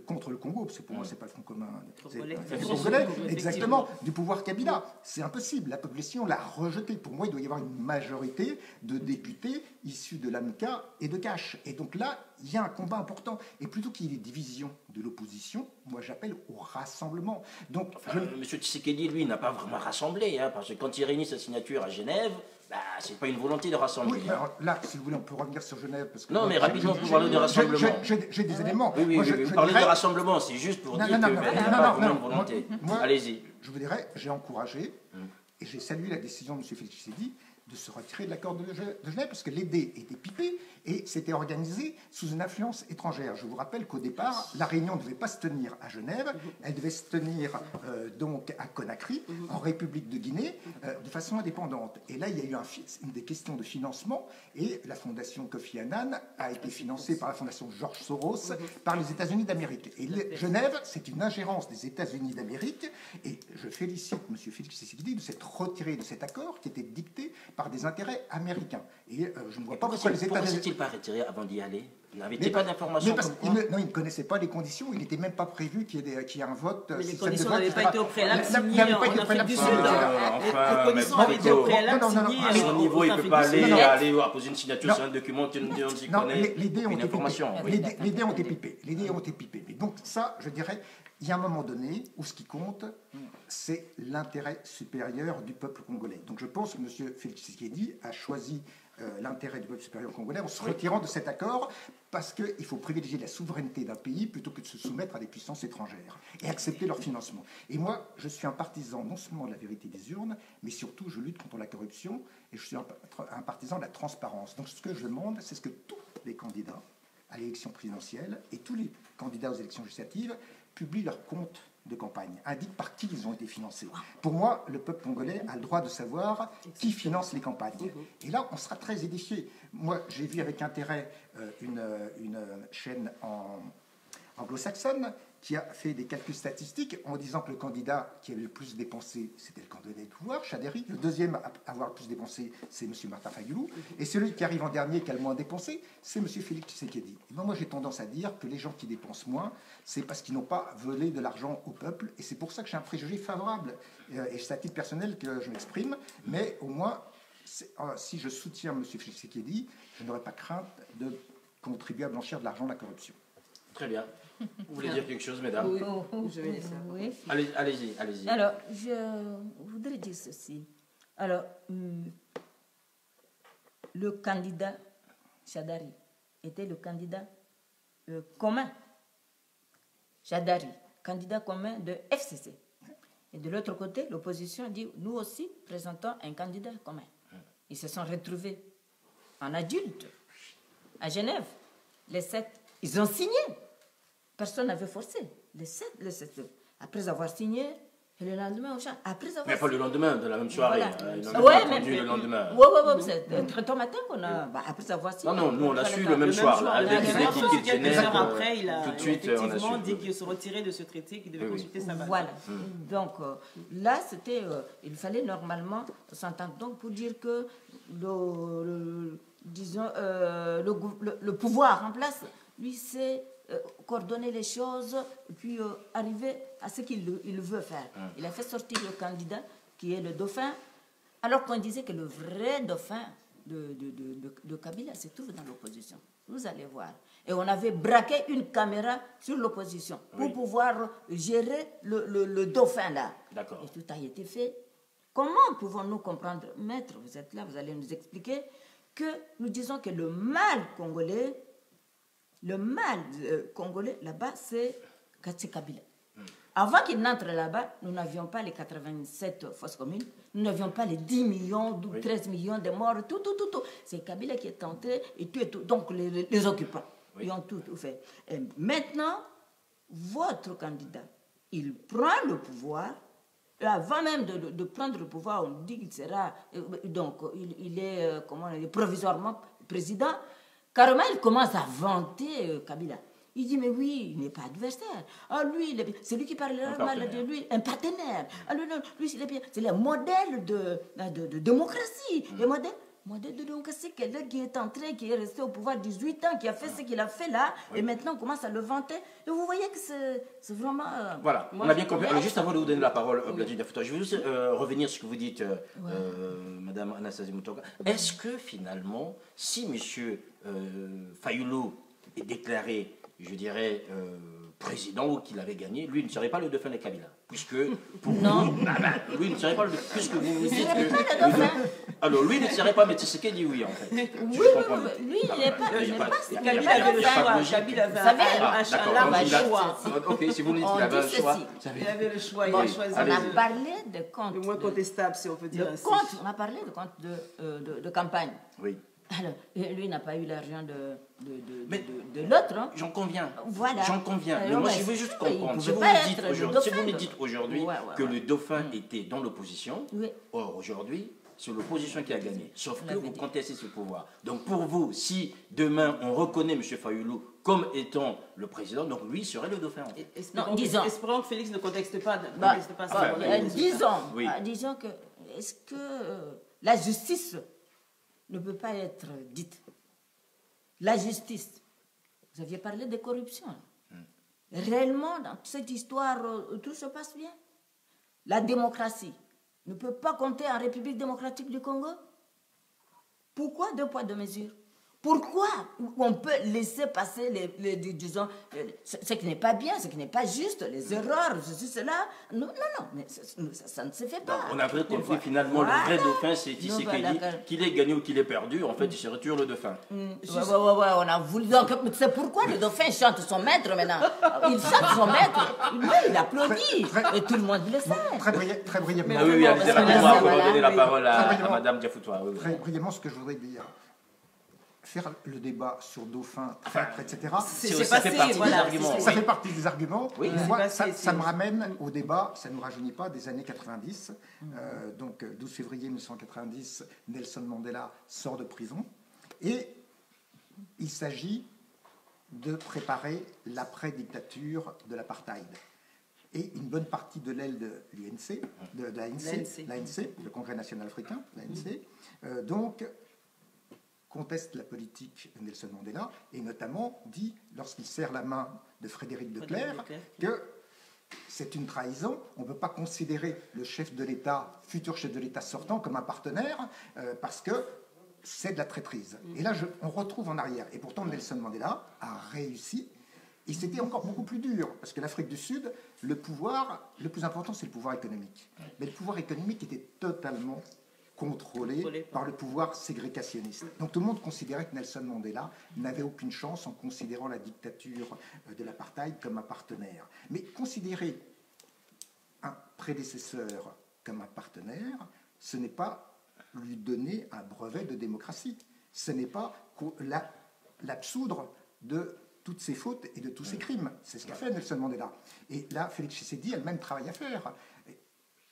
contre le Congo, parce que pour moi, c'est pas le Front commun, c'est le Congolais, exactement, du pouvoir Kabila. C'est impossible. La population l'a rejeté. Pour moi, il doit y avoir une majorité de députés issus de l'AMCA et de CACH. Et donc là, il y a un combat important. Et plutôt qu'il y ait des divisions de l'opposition, moi j'appelle au rassemblement. Donc, M. Tshisekedi, lui, n'a pas vraiment rassemblé, parce que quand il réunit sa signature à Genève, c'est pas une volonté de rassembler. Oui, alors là, si vous voulez, on peut revenir sur Genève. Parce que non, mais rapidement, pour parler de rassemblement. J'ai des éléments. Oui, parler de rassemblement, c'est juste pour dire qu'il n'y a pas vraiment une volonté. Allez-y. Je vous dirais, j'ai encouragé et j'ai salué la décision de M. Félix Tshisekedi de se retirer de l'accord de Genève, parce que les dés étaient pipés et c'était organisé sous une influence étrangère. Je vous rappelle qu'au départ, la réunion ne devait pas se tenir à Genève, elle devait se tenir donc à Conakry, en République de Guinée, de façon indépendante. Et là, il y a eu des questions de financement, et la fondation Kofi Annan a été financée par la fondation George Soros, par les États-Unis d'Amérique. Et Genève, c'est une ingérence des États-Unis d'Amérique, et je félicite M. Félix Tshisekedi de s'être retiré de cet accord qui était dicté par des intérêts américains. Et je ne vois pas pourquoi les États-Unis... Pourquoi pas retiré avant d'y aller? Vous n'avez pas d'informations? Non, il ne connaissait pas les conditions, il n'était même pas prévu qu'il y ait un vote. Mais les conditions n'avaient pas été au préalable signées en Afrique du Sud. Enfin, les conditions avaient été au préalable signées. À son niveau, il ne peut pas aller poser une signature sur un document, on s'y connaît. Les dés ont été pipés. Les dés ont été pipés. Les dés ont été pipés. Mais donc ça, je dirais, il y a un moment donné où ce qui compte, c'est l'intérêt supérieur du peuple congolais. Donc je pense que M. Félix Tshisekedi a choisi l'intérêt du peuple supérieur congolais en se retirant de cet accord, parce qu'il faut privilégier la souveraineté d'un pays plutôt que de se soumettre à des puissances étrangères et accepter leur financement. Et moi, je suis un partisan non seulement de la vérité des urnes, mais surtout je lutte contre la corruption et je suis un partisan de la transparence. Donc ce que je demande, c'est ce que tous les candidats à l'élection présidentielle et tous les candidats aux élections législatives publient leurs comptes de campagne, indiquent par qui ils ont été financés. Pour moi, le peuple congolais a le droit de savoir qui finance les campagnes. Et là, on sera très édifié. Moi, j'ai vu avec intérêt une chaîne anglo-saxonne qui a fait des calculs statistiques en disant que le candidat qui avait le plus dépensé, c'était le candidat du pouvoir, Chaderi. Le deuxième à avoir le plus dépensé, c'est M. Martin Fayulu. Et celui qui arrive en dernier, qui a le moins dépensé, c'est M. Félix Tshisekedi. Moi, j'ai tendance à dire que les gens qui dépensent moins, c'est parce qu'ils n'ont pas volé de l'argent au peuple. Et c'est pour ça que j'ai un préjugé favorable. Et c'est à titre personnel que je m'exprime. Mais au moins, si je soutiens M. Félix Tshisekedi, je n'aurai pas crainte de contribuer à blanchir de l'argent de la corruption. Très bien. Vous voulez dire quelque chose, mesdames? Je vais laisser. Oui. Allez-y. Alors, je voudrais dire ceci. Alors, le candidat Chadari était le candidat commun. Jadari, candidat commun de FCC. Et de l'autre côté, l'opposition dit, nous aussi présentons un candidat commun. Ils se sont retrouvés en adultes à Genève. Les 7, ils ont signé. Personne n'avait forcé. Les 7, après avoir signé, et le lendemain au champ, après avoir Mais pas le lendemain, de la même soirée. voilà. Ils n'ont pas attendu le lendemain. Oui, c'est très tôt matin qu'on a. Après avoir signé. Non, nous on l'a su le même soir. Là, dès qu'il a quitté Quelques Genève, heures après, il a tout de suite, on a effectivement su. dit qu'il se retirait de ce traité, qu'il devait consulter sa base. Voilà. Donc là, c'était. Il fallait normalement s'entendre. Donc pour dire que disons, le pouvoir en place, lui, c'est coordonner les choses et puis arriver à ce qu'il veut faire. Il a fait sortir le candidat qui est le dauphin, alors qu'on disait que le vrai dauphin de Kabila se trouve dans l'opposition. Vous allez voir. Et on avait braqué une caméra sur l'opposition pour pouvoir gérer le dauphin là. D'accord. Et tout a été fait. Comment pouvons-nous comprendre, maître, vous êtes là, vous allez nous expliquer que nous disons que le mal congolais là-bas, c'est Kabila. Avant qu'il n'entre là-bas, nous n'avions pas les 87 fosses communes, nous n'avions pas les 10 millions, 13 millions de morts, tout. C'est Kabila qui est entré et tout. Donc les occupants, ils ont tout fait. Et maintenant, votre candidat, il prend le pouvoir. Avant même de prendre le pouvoir, on dit qu'il sera, donc il est, provisoirement président. Carrément, il commence à vanter Kabila. Il dit, mais oui, il n'est pas adversaire. Ah, lui, c'est lui qui parlera mal de lui, un partenaire. Ah, lui, c'est le modèle de démocratie. Le modèle de démocratie, quelqu'un qui est entré, qui est resté au pouvoir 18 ans, qui a fait ce qu'il a fait là, et maintenant on commence à le vanter. Et vous voyez que c'est vraiment... Voilà, on a bien compris. Alors, juste avant de vous donner la parole, Bladji Diafouta, je veux juste revenir sur ce que vous dites, Madame Anastasie Mutoka. Est-ce que finalement, si M. Fayulu est déclaré, je dirais, président ou qu'il avait gagné, lui ne serait pas le dauphin de Kabila? Puisque, pour non. Lui ne serait pas le dauphin. Puisque vous dites que... Pas le dauphin. Alors, lui ne serait pas, mais c'est ce qu'il dit oui, en fait. Oui, lui, il n'est pas. Kabila avait le choix. Kabila avait un choix. Ok, si vous dites qu'il avait un choix. Il avait le choix, il a choisi. On a parlé de compte. Le moins contestable, si on peut dire ainsi. On a parlé de compte de campagne. Oui. Alors, lui n'a pas eu l'argent de l'autre. Hein. J'en conviens. Voilà. J'en conviens. Mais moi, je veux juste comprendre. Si vous me dites aujourd'hui que le dauphin était dans l'opposition, or aujourd'hui, c'est l'opposition qui a gagné. Sauf que vous contestez ce pouvoir. Donc pour vous, si demain on reconnaît M. Fayulu comme étant le président, donc lui serait le dauphin. En fait. Espérons que Félix ne conteste pas ça. Disons que, est-ce que la justice ne peut pas être dite? La justice, vous aviez parlé de corruption. Réellement, dans cette histoire, tout se passe bien. La démocratie ne peut pas compter en République démocratique du Congo? Pourquoi 2 poids 2 mesures? Pourquoi on peut laisser passer disons, ce qui n'est pas bien, ce qui n'est pas juste, les erreurs, ceci, cela? Non, mais ça ne se fait pas. On a vrai compris finalement, le vrai dauphin, c'est qu'il ait gagné ou qu'il ait perdu, en fait, il serait toujours le dauphin. On a voulu. C'est pourquoi le dauphin chante son maître maintenant. Il chante son maître, il applaudit, et tout le monde le sait. Très brièvement. Ah oui, allez-y rapidement pour donner la parole à Madame Diafouta. Très brièvement, ce que je voudrais dire. Faire le débat sur dauphin, traître, etc. Ça fait partie des arguments. Ça fait partie des arguments. Oui, moi, ça me ramène au débat, ça ne nous rajeunit pas, des années 90. Donc, 12 février 1990, Nelson Mandela sort de prison. Et il s'agit de préparer l'après-dictature de l'apartheid. Et une bonne partie de l'aile de l'UNC, de l'ANC, le Congrès national africain, l'ANC, donc conteste la politique de Nelson Mandela et notamment dit, lorsqu'il serre la main de Frédéric de Clercq, que c'est une trahison. On ne peut pas considérer le chef de l'État, futur chef de l'État sortant, comme un partenaire parce que c'est de la traîtrise. Et là, on retrouve en arrière. Et pourtant, Nelson Mandela a réussi. Et c'était encore beaucoup plus dur, parce que l'Afrique du Sud, le pouvoir, le plus important, c'est le pouvoir économique. Mais le pouvoir économique était totalement contrôlée par le pouvoir ségrégationniste. Donc tout le monde considérait que Nelson Mandela n'avait aucune chance en considérant la dictature de l'apartheid comme un partenaire. Mais considérer un prédécesseur comme un partenaire, ce n'est pas lui donner un brevet de démocratie. Ce n'est pas l'absoudre de toutes ses fautes et de tous ses crimes. C'est ce qu'a fait Nelson Mandela. Et là, Félix Tshisekedi a le même travail à faire.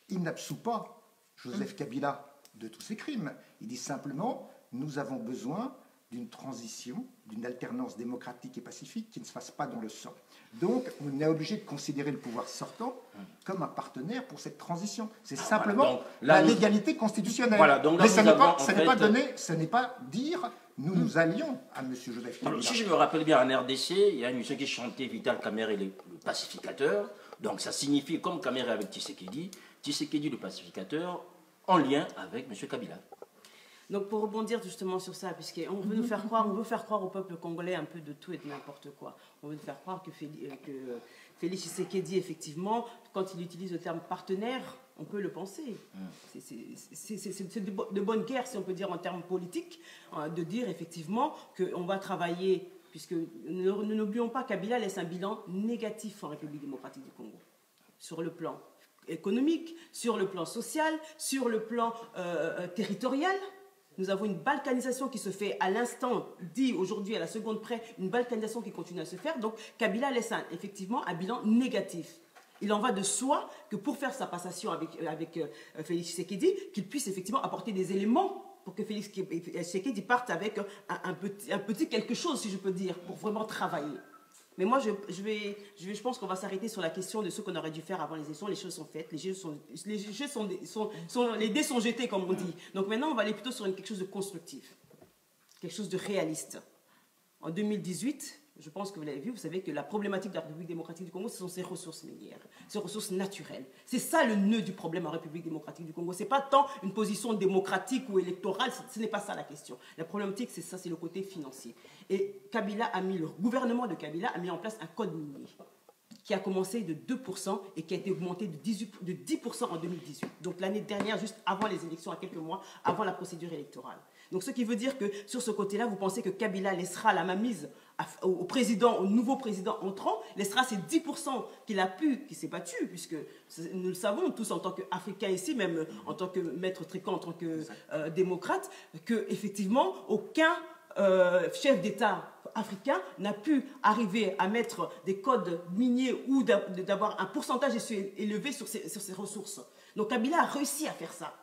Il n'absout pas Joseph Kabila de tous ses crimes. Il dit simplement, nous avons besoin d'une transition, d'une alternance démocratique et pacifique qui ne se fasse pas dans le sang. Donc, on est obligé de considérer le pouvoir sortant comme un partenaire pour cette transition. C'est simplement la légalité constitutionnelle. Voilà, donc là, mais ce n'est pas dire nous allions à M. Joseph Kabila. Si je me rappelle bien, en RDC, il y a une musique qui chantait Vital Kamerhe, le pacificateur. Donc ça signifie, comme Kamerhe avec Tshisekedi, Tshisekedi le pacificateur, en lien avec M. Kabila. Donc pour rebondir justement sur ça, puisqu'on veut nous faire croire, on veut faire croire au peuple congolais un peu de tout et de n'importe quoi. On veut nous faire croire que Félix Tshisekedi, effectivement, quand il utilise le terme partenaire, on peut le penser. C'est de bonne guerre, si on peut dire en termes politiques, de dire effectivement qu'on va travailler, puisque nous n'oublions pas, Kabila laisse un bilan négatif en République démocratique du Congo, sur le plan économique, sur le plan social, sur le plan territorial. Nous avons une balkanisation qui se fait à l'instant dit, aujourd'hui à la seconde près, une balkanisation qui continue à se faire. Donc Kabila laisse effectivement un bilan négatif. Il en va de soi que pour faire sa passation avec Félix Tshisekedi, qu'il puisse effectivement apporter des éléments pour que Félix Tshisekedi parte avec un petit quelque chose, si je peux dire, pour vraiment travailler. Mais moi, je pense qu'on va s'arrêter sur la question de ce qu'on aurait dû faire avant les élections. Les choses sont faites, les dés sont jetés, comme on dit. Donc maintenant, on va aller plutôt sur quelque chose de constructif, quelque chose de réaliste. En 2018, je pense que vous l'avez vu, vous savez que la problématique de la République démocratique du Congo, ce sont ses ressources minières, ses ressources naturelles. C'est ça le nœud du problème en République démocratique du Congo. Ce n'est pas tant une position démocratique ou électorale, ce n'est pas ça la question. La problématique, c'est ça, c'est le côté financier. Et le gouvernement de Kabila a mis en place un code minier qui a commencé de 2% et qui a été augmenté de 10% en 2018. Donc l'année dernière, juste avant les élections, à quelques mois, avant la procédure électorale. Donc ce qui veut dire que sur ce côté-là, vous pensez que Kabila laissera la mainmise au nouveau président entrant, laissera ces 10% qui s'est battu, puisque nous le savons tous en tant qu'Africains ici, même en tant que maître Tricot, en tant que démocrate, qu'effectivement, aucun chef d'État africain n'a pu arriver à mettre des codes miniers ou d'avoir un pourcentage élevé sur ses ressources. Donc Kabila a réussi à faire ça.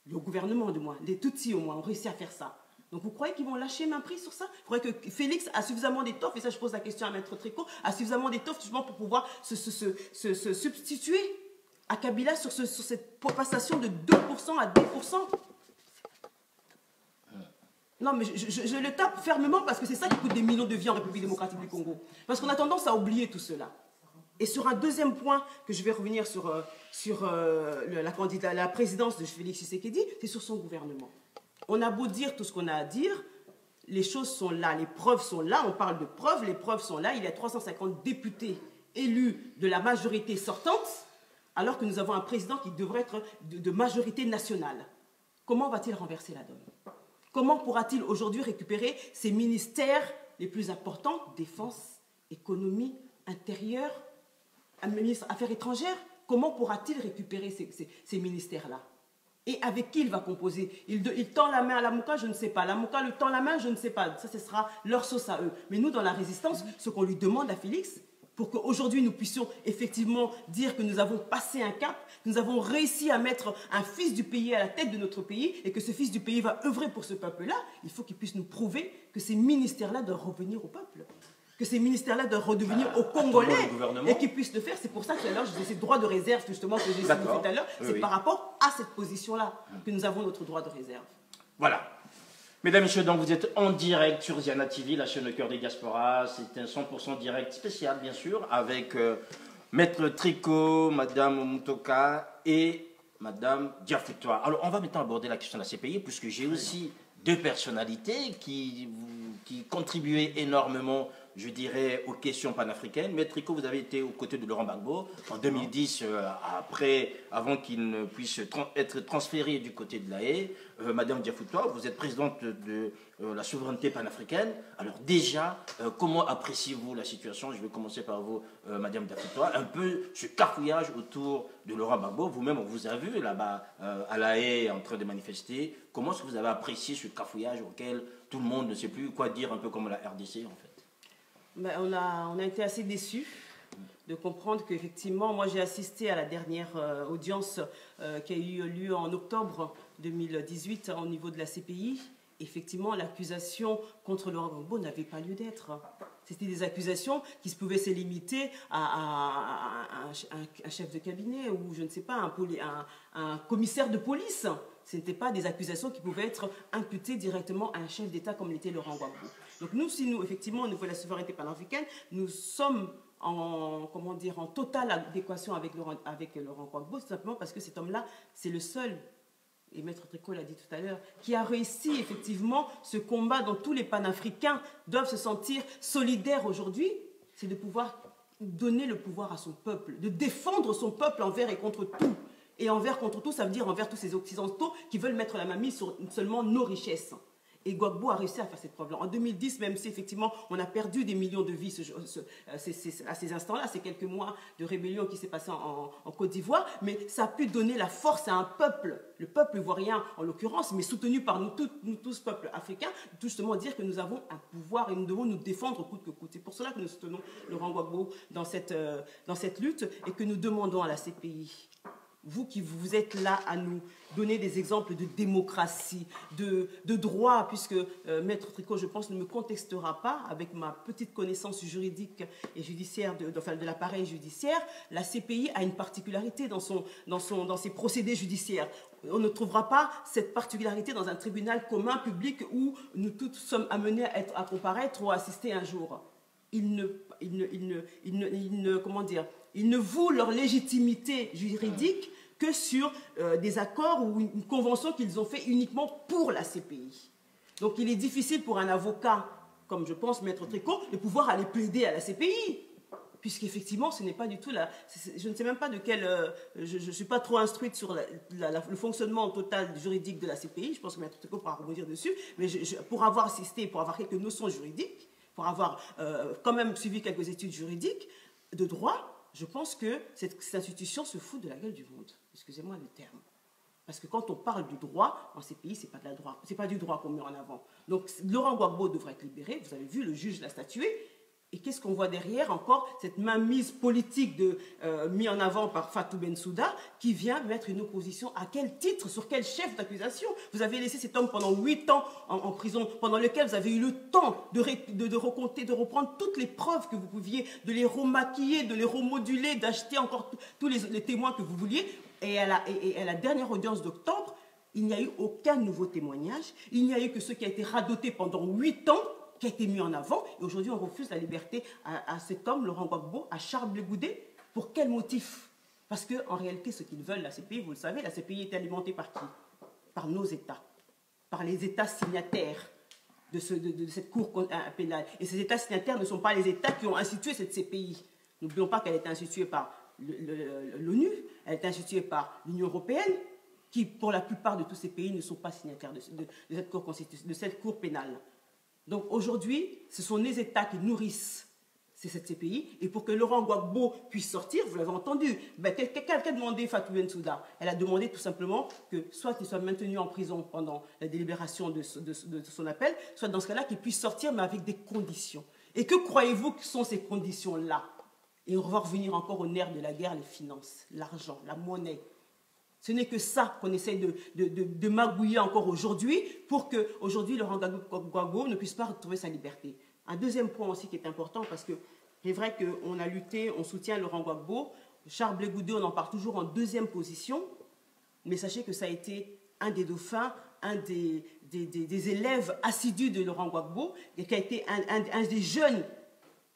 Le gouvernement, du moins, les Tutsis au moins, ont réussi à faire ça. Donc vous croyez qu'ils vont lâcher main prise sur ça? Vous croyez que Félix a suffisamment d'étoffe, et ça je pose la question à Maître Tricot, a suffisamment d'étoffe justement pour pouvoir se substituer à Kabila sur cette passation de 2% à 10%? Non, mais je le tape fermement parce que c'est ça qui coûte des millions de vies en République démocratique du Congo. Parce qu'on a tendance à oublier tout cela. Et sur un deuxième point que je vais revenir sur la présidence de Félix Tshisekedi, c'est sur son gouvernement. On a beau dire tout ce qu'on a à dire, les choses sont là, les preuves sont là, on parle de preuves, les preuves sont là. Il y a 350 députés élus de la majorité sortante, alors que nous avons un président qui devrait être de majorité nationale. Comment va-t-il renverser la donne? Comment pourra-t-il aujourd'hui récupérer ces ministères les plus importants, défense, économie, intérieur, ministre Affaires étrangères? Comment pourra-t-il récupérer ces ministères-là? Et avec qui il va composer? Il tend la main à Lamuka, je ne sais pas. Lamuka le tend la main, je ne sais pas. Ça, ce sera leur sauce à eux. Mais nous, dans la résistance, ce qu'on lui demande à Félix, pour qu'aujourd'hui nous puissions effectivement dire que nous avons passé un cap, que nous avons réussi à mettre un fils du pays à la tête de notre pays et que ce fils du pays va œuvrer pour ce peuple-là, il faut qu'il puisse nous prouver que ces ministères-là doivent revenir au peuple, que ces ministères-là doivent redevenir aux Congolais et qu'ils puissent le faire. C'est pour ça que tout à l'heure, je disais droit de réserve justement que j'ai cité tout à l'heure, c'est par rapport à cette position-là que nous avons notre droit de réserve. Voilà. Mesdames et messieurs, donc vous êtes en direct sur Ziana TV, la chaîne Le Cœur des Diasporas. C'est un 100% direct spécial, bien sûr, avec Maître Tricot, Madame Mutoka et Madame Diafoutoua. Alors, on va maintenant aborder la question de la CPI, puisque j'ai aussi deux personnalités qui contribuaient énormément je dirais, aux questions panafricaines. Maître Tricot, vous avez été aux côtés de Laurent Gbagbo en 2010, avant qu'il ne puisse être transféré du côté de l'AE. Madame Diafoutoua, vous êtes présidente de la souveraineté panafricaine. Alors déjà, comment appréciez-vous la situation? Je vais commencer par vous, Madame Diafoutoua. Un peu ce cafouillage autour de Laurent Gbagbo. Vous-même, on vous a vu là-bas à l'AE en train de manifester. Comment est-ce que vous avez apprécié ce cafouillage auquel tout le monde ne sait plus quoi dire, un peu comme la RDC en fait? Ben, on a été assez déçus de comprendre qu'effectivement, moi j'ai assisté à la dernière audience qui a eu lieu en octobre 2018 au niveau de la CPI. Effectivement, l'accusation contre Laurent Gbagbo n'avait pas lieu d'être. C'était des accusations qui pouvaient se limiter à un chef de cabinet ou, je ne sais pas, un commissaire de police. Ce n'étaient pas des accusations qui pouvaient être imputées directement à un chef d'État comme l'était Laurent Gbagbo. Donc nous, si nous, effectivement, au niveau de la souveraineté panafricaine, nous sommes en totale adéquation avec Laurent Gbagbo, simplement parce que cet homme-là, c'est le seul, et Maître Tricot l'a dit tout à l'heure, qui a réussi effectivement ce combat dont tous les panafricains doivent se sentir solidaires aujourd'hui, c'est de pouvoir donner le pouvoir à son peuple, de défendre son peuple envers et contre tout. Et envers contre tout, ça veut dire envers tous ces occidentaux qui veulent mettre la main mise sur seulement nos richesses. Et Gbagbo a réussi à faire cette preuve-là. En 2010, même si effectivement on a perdu des millions de vies à ces instants-là, ces quelques mois de rébellion qui s'est passé en Côte d'Ivoire, mais ça a pu donner la force à un peuple, le peuple ivoirien en l'occurrence, mais soutenu par nous tous, peuple africain, tout justement dire que nous avons un pouvoir et nous devons nous défendre coûte que coûte. C'est pour cela que nous soutenons Laurent Gbagbo dans cette lutte et que nous demandons à la CPI, vous qui vous êtes là à nous donner des exemples de démocratie, de droit, puisque Maître Tricot, je pense, ne me contestera pas, avec ma petite connaissance juridique et judiciaire de l'appareil judiciaire, la CPI a une particularité dans ses procédés judiciaires. On ne trouvera pas cette particularité dans un tribunal commun public où nous tous sommes amenés à comparaître ou à assister un jour. Ils ne vouent leur légitimité juridique que sur des accords ou une convention qu'ils ont fait uniquement pour la CPI. Donc il est difficile pour un avocat, comme je pense Maître Tricot, de pouvoir aller plaider à la CPI. Puisqu'effectivement, ce n'est pas du tout je ne sais même pas de quel... je ne suis pas trop instruite sur le fonctionnement total juridique de la CPI. Je pense que Maître Tricot pourra rebondir dessus. Mais pour avoir assisté, pour avoir quelques notions juridiques, pour avoir quand même suivi quelques études juridiques de droit, je pense que cette institution se fout de la gueule du monde. Excusez-moi le terme. Parce que quand on parle du droit, dans ces pays, ce n'est pas du droit qu'on met en avant. Donc Laurent Gbagbo devrait être libéré. Vous avez vu, le juge l'a statué. Et qu'est-ce qu'on voit derrière encore? Cette mainmise politique mise en avant par Fatou Bensouda qui vient mettre une opposition à quel titre, sur quel chef d'accusation? Vous avez laissé cet homme pendant 8 ans en prison, pendant lequel vous avez eu le temps de recompter, de reprendre toutes les preuves que vous pouviez, de les remaquiller, de les remoduler, d'acheter encore tous les témoins que vous vouliez. Et à la dernière audience d'octobre, il n'y a eu aucun nouveau témoignage. Il n'y a eu que ce qui a été radoté pendant 8 ans, qui a été mis en avant, et aujourd'hui on refuse la liberté à cet homme, Laurent Gbagbo, à Charles Blé Goudé. Pour quel motif? Parce qu'en réalité, ce qu'ils veulent, la CPI, vous le savez, la CPI est alimentée par qui? Par nos États, par les États signataires de cette Cour pénale. Et ces États signataires ne sont pas les États qui ont institué cette CPI. N'oublions pas qu'elle a été instituée par l'ONU, elle a été instituée par l'Union européenne, qui, pour la plupart de tous ces pays, ne sont pas signataires de cette Cour pénale. Donc aujourd'hui, ce sont les États qui nourrissent cette CPI. Et pour que Laurent Gbagbo puisse sortir, vous l'avez entendu, quelqu'un a demandé Fatou Bensouda. Elle a demandé tout simplement que soit il soit maintenu en prison pendant la délibération de son appel, soit dans ce cas-là qu'il puisse sortir, mais avec des conditions. Et que croyez-vous que sont ces conditions-là? Et on va revenir encore au nerf de la guerre, les finances, l'argent, la monnaie. Ce n'est que ça qu'on essaye de magouiller encore aujourd'hui pour qu'aujourd'hui Laurent Gbagbo ne puisse pas retrouver sa liberté. Un deuxième point aussi qui est important, parce que c'est vrai qu'on a lutté, on soutient Laurent Gbagbo. Charles Blé Goudé, on en parle toujours en deuxième position, mais sachez que ça a été un des dauphins, un des élèves assidus de Laurent Gbagbo, et qui a été un des jeunes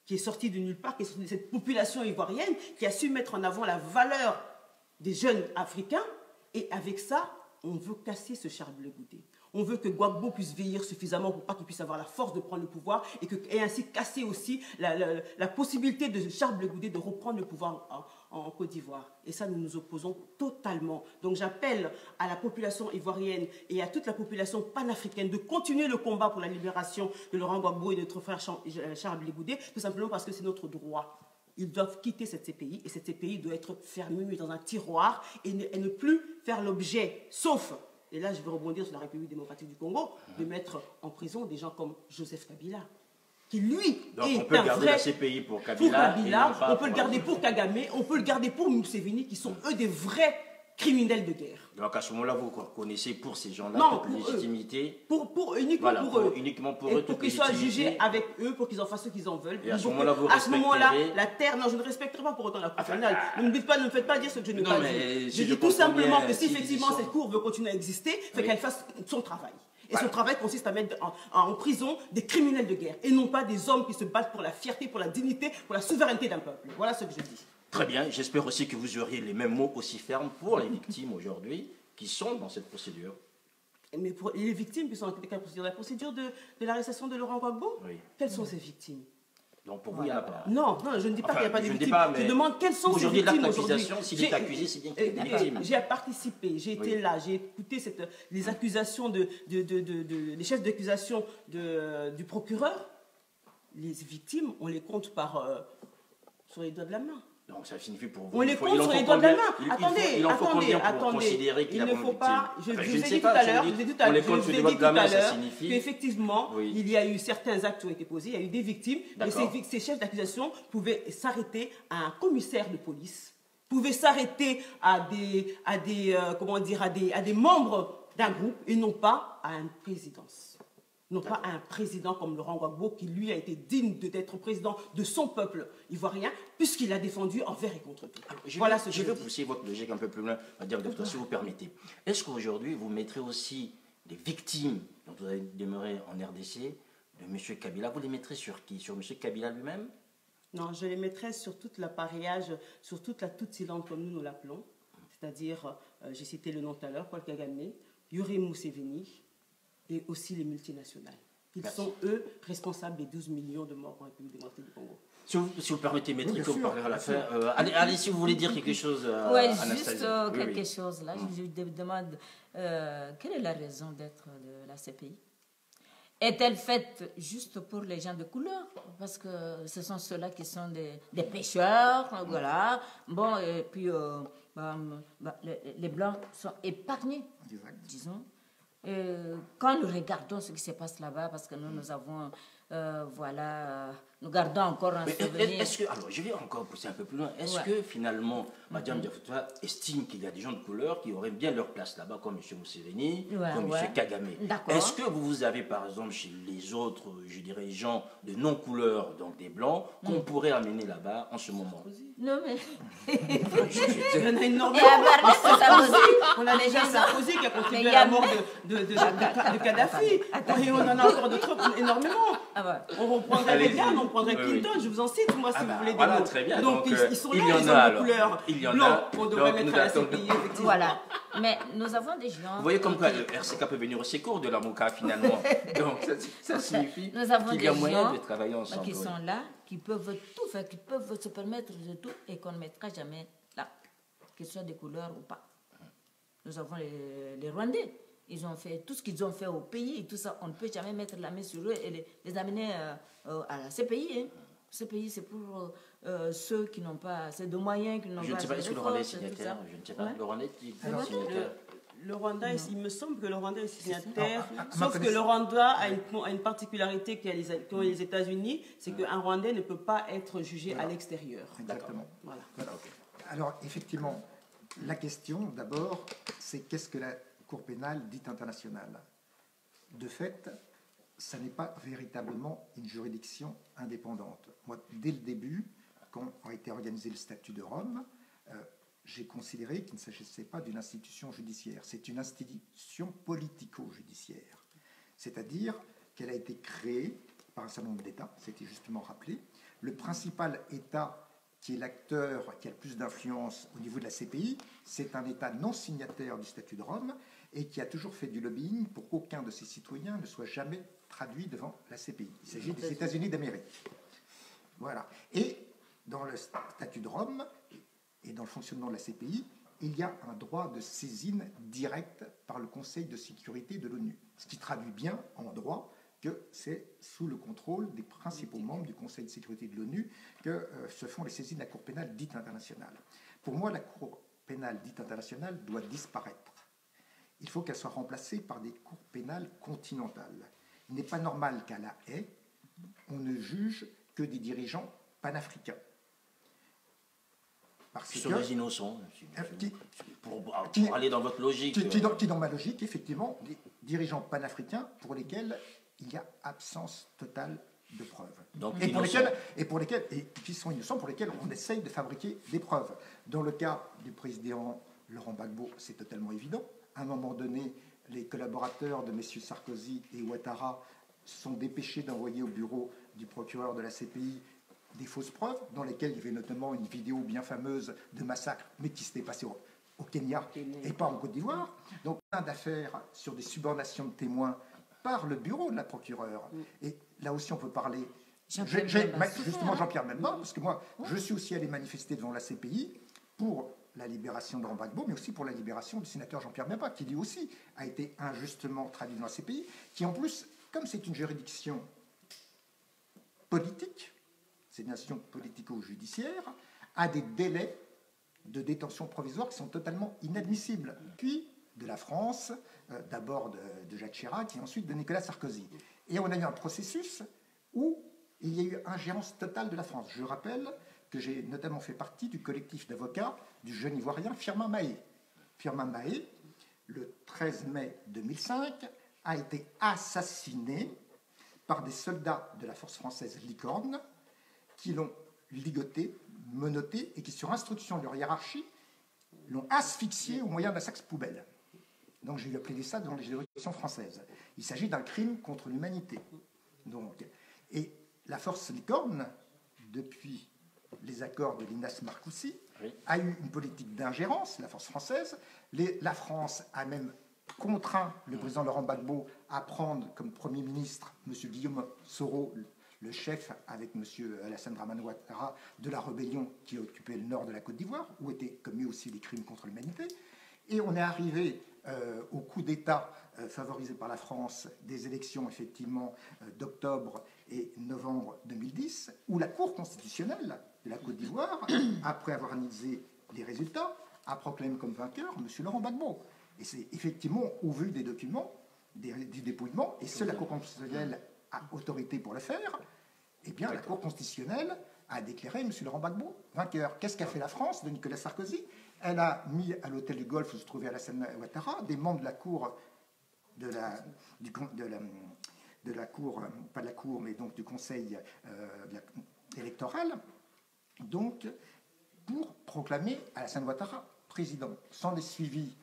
qui est sorti de nulle part, qui est sorti de cette population ivoirienne, qui a su mettre en avant la valeur des jeunes africains. Et avec ça, on veut casser ce Charles Blé Goudé. On veut que Gbagbo puisse vieillir suffisamment pour pas qu'il puisse avoir la force de prendre le pouvoir et ainsi casser aussi la possibilité de Charles Blé Goudé de reprendre le pouvoir en Côte d'Ivoire. Et ça, nous nous opposons totalement. Donc j'appelle à la population ivoirienne et à toute la population panafricaine de continuer le combat pour la libération de Laurent Gbagbo et de notre frère Charles Blé Goudé, tout simplement parce que c'est notre droit. Ils doivent quitter cette CPI et cette CPI doit être fermée dans un tiroir et ne plus faire l'objet, sauf... Et là, je vais rebondir sur la République démocratique du Congo, de mettre en prison des gens comme Joseph Kabila, qui lui donc est on peut un garder vrai... la CPI pour Kabila, on peut le garder pour Kagame, on peut le garder pour Museveni, qui sont eux des vrais criminels de guerre. Donc à ce moment-là, vous reconnaissez pour ces gens-là toute légitimité. Uniquement pour eux, pour qu'ils soient jugés avec eux, pour qu'ils en fassent ce qu'ils en veulent. Et à ce moment-là, la terre, non, je ne respecterai pas pour autant la Cour pénale. Ne me faites pas dire ce que je ne veux pas dire. Je dis tout simplement que si effectivement cette Cour veut continuer à exister, il faut qu'elle fasse son travail. Et son travail consiste à mettre en prison des criminels de guerre, et non pas des hommes qui se battent pour la fierté, pour la dignité, pour la souveraineté d'un peuple. Voilà ce que je dis. Très bien, j'espère aussi que vous auriez les mêmes mots aussi fermes pour les victimes aujourd'hui qui sont dans cette procédure. Mais pour les victimes qui sont dans la procédure de l'arrestation de Laurent Gbagbo, quelles sont ces victimes? Donc pour vous, il n'y en a pas. Non, je ne dis pas qu'il n'y a pas de victimes. Je demande quelles sont ces victimes aujourd'hui. L'accusation, s'il est accusé, c'est bien qu'il y a des victimes. J'ai participé, j'ai été là, j'ai écouté les accusations les chefs d'accusation du procureur. Les victimes, on les compte sur les doigts de la main. Donc ça signifie pour vous... On les compte sur les doigts de la main. Il en faut combien pour considérer qu'il a pas victime? Je vous ai dit tout à l'heure qu'effectivement, il y a eu certains actes qui ont été posés, il y a eu des victimes, et ces chefs d'accusation pouvaient s'arrêter à un commissaire de police, pouvaient s'arrêter à des membres d'un groupe, et non pas à une présidence. Non pas un président comme Laurent Gbagbo, qui lui a été digne d'être président de son peuple ivoirien, puisqu'il a défendu envers et contre tout. Alors, je vais pousser votre logique un peu plus loin, Madame Docteur, si vous permettez. Est-ce qu'aujourd'hui, vous mettrez aussi les victimes dont vous avez demeuré en RDC, de M. Kabila, vous les mettrez sur qui? Sur M. Kabila lui-même? Non, je les mettrai sur tout l'appareillage, sur toute la Tutsilande, comme nous l'appelons. C'est-à-dire, j'ai cité le nom tout à l'heure, Paul Kagame, Yoweri Museveni, et aussi les multinationales. Ils sont, eux, responsables des 12 millions de morts en République démocratique du Congo. Si vous permettez, Maître, on parlera à la fin. Allez, si vous voulez dire quelque chose, Oui, juste quelque chose. Là, je demande, quelle est la raison d'être de la CPI? Est-elle faite juste pour les gens de couleur? Parce que ce sont ceux-là qui sont des pêcheurs, voilà. Bon, et puis, les Blancs sont épargnés, disons. Quand nous regardons ce qui se passe là-bas, parce que nous avons, nous gardons encore un souvenir. Alors, je vais encore pousser un peu plus loin. Est-ce que finalement, Madame Diafouta estime qu'il y a des gens de couleur qui auraient bien leur place là-bas, comme M. Museveni, comme M. Kagame? Est-ce que vous avez, par exemple, chez les autres, je dirais, gens de non-couleur, donc des blancs, qu'on pourrait amener là-bas en ce moment? Non, mais... Il y en a énormément. On a déjà Sarkozy qui a contribué à la mort de Kadhafi. Et on en a encore d'autres énormément. On reprendrait Reagan, on prendrait Clinton, je vous en cite, moi, si vous voulez des mots. Très bien. Donc, ils sont là, ils ont de couleur. Blanc, on devrait mettre à la CPI, effectivement. Voilà. Mais nous avons des gens... Vous voyez comme quoi le RCK peut venir au secours de la MOCA, finalement. Donc, ça signifie qu'il y a moyen de travailler ensemble. Qui sont là, qui peuvent tout faire, qui peuvent se permettre de tout et qu'on ne mettra jamais là, qu'ils soient de couleur ou pas. Nous avons les Rwandais. Ils ont fait tout ce qu'ils ont fait au pays et tout ça. On ne peut jamais mettre la main sur eux et les amener à la CPI. Hein. CPI, c'est pour ceux qui n'ont pas assez de moyens, qui n'ont pas assez de force. Je ne sais pas, est-ce que le Rwanda est signataire? Je ne sais pas. Le Rwanda est signataire. Le Rwanda, il me semble que le Rwanda est signataire, sauf que le Rwanda a une particularité qu'ont les États-Unis, c'est qu'un Rwandais ne peut pas être jugé à l'extérieur. Exactement. Voilà. Alors, effectivement, la question, d'abord, c'est qu'est-ce que la Cour pénale dite internationale? De fait, ça n'est pas véritablement une juridiction indépendante. Moi, dès le début, quand a été organisé le statut de Rome, j'ai considéré qu'il ne s'agissait pas d'une institution judiciaire, c'est une institution politico-judiciaire. C'est-à-dire qu'elle a été créée par un certain nombre d'États, c'était justement rappelé. Le principal État qui est l'acteur qui a le plus d'influence au niveau de la CPI, c'est un État non signataire du statut de Rome et qui a toujours fait du lobbying pour qu'aucun de ses citoyens ne soit jamais traduit devant la CPI. Il s'agit des États-Unis d'Amérique. Voilà. Et dans le statut de Rome et dans le fonctionnement de la CPI, il y a un droit de saisine directe par le Conseil de sécurité de l'ONU, ce qui traduit bien en droit que c'est sous le contrôle des principaux membres du Conseil de sécurité de l'ONU que se font les saisines de la Cour pénale dite internationale. Pour moi, la Cour pénale dite internationale doit disparaître. Il faut qu'elle soit remplacée par des cours pénales continentales. Il n'est pas normal qu'à La Haye, on ne juge que des dirigeants panafricains. Qui sont des innocents, pour aller dans votre logique. Qui dans ma logique, effectivement, des dirigeants panafricains pour lesquels il y a absence totale de preuves. Donc, et qui sont innocents, pour lesquels on essaye de fabriquer des preuves. Dans le cas du président Laurent Gbagbo, c'est totalement évident. À un moment donné, les collaborateurs de messieurs Sarkozy et Ouattara sont dépêchés d'envoyer au bureau du procureur de la CPI des fausses preuves, dans lesquelles il y avait notamment une vidéo bien fameuse de massacre, mais qui s'était passée au Kenya et pas en Côte d'Ivoire. Donc, plein d'affaires sur des subornations de témoins par le bureau de la procureure. Et là aussi, on peut parler... Justement, Jean-Pierre Bemba, parce que moi, je suis aussi allé manifester devant la CPI pour la libération de Laurent Gbagbo, mais aussi pour la libération du sénateur Jean-Pierre Bemba, qui lui aussi a été injustement traduit dans la CPI, qui en plus, comme c'est une juridiction politique, c'est une nation politico-judiciaire, a des délais de détention provisoire qui sont totalement inadmissibles. Puis de la France, d'abord de Jacques Chirac et ensuite de Nicolas Sarkozy. Et on a eu un processus où il y a eu ingérence totale de la France. Je rappelle que j'ai notamment fait partie du collectif d'avocats du jeune Ivoirien Firmin Mahé. Firmin Mahé, le 13 mai 2005, a été assassiné par des soldats de la force française Licorne qui l'ont ligoté, menotté et qui, sur instruction de leur hiérarchie, l'ont asphyxié au moyen d'un sac poubelle. Donc j'ai eu à plaider ça dans les juridictions françaises. Il s'agit d'un crime contre l'humanité. Donc, et la force Licorne, depuis les accords de Linas Marcoussis, a eu une politique d'ingérence, la force française. La France a même contraint le président Laurent Gbagbo à prendre comme Premier ministre M. Guillaume Soro, le chef avec M. Alassane Dramane Ouattara de la rébellion qui occupait le nord de la Côte d'Ivoire, où étaient commis aussi des crimes contre l'humanité. Et on est arrivé au coup d'État favorisé par la France des élections, effectivement, d'octobre et novembre 2010, où la Cour constitutionnelle de la Côte d'Ivoire, après avoir analysé les résultats, a proclamé comme vainqueur M. Laurent Gbagbo. Et c'est effectivement, au vu des documents, du dépouillement, et seule la Cour constitutionnelle a autorité pour le faire, eh bien, la Cour constitutionnelle a déclaré M. Laurent Gbagbo vainqueur. Qu'est-ce qu'a fait la France de Nicolas Sarkozy? Elle a mis à l'hôtel du Golfe où se trouvait Alassane Ouattara des membres de la Cour, pas de la Cour, mais donc du Conseil électoral, donc pour proclamer Alassane Ouattara président. S'en est suivi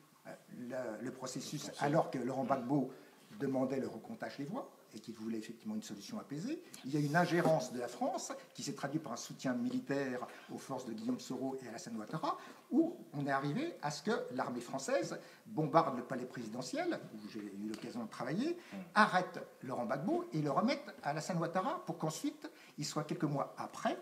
le processus, alors que Laurent Gbagbo demandait le recomptage des voix et qu'il voulait effectivement une solution apaisée. Il y a une ingérence de la France qui s'est traduite par un soutien militaire aux forces de Guillaume Soro et Alassane Ouattara, où on est arrivé à ce que l'armée française bombarde le palais présidentiel, où j'ai eu l'occasion de travailler, arrête Laurent Gbagbo et le remette à Alassane Ouattara pour qu'ensuite il soit quelques mois après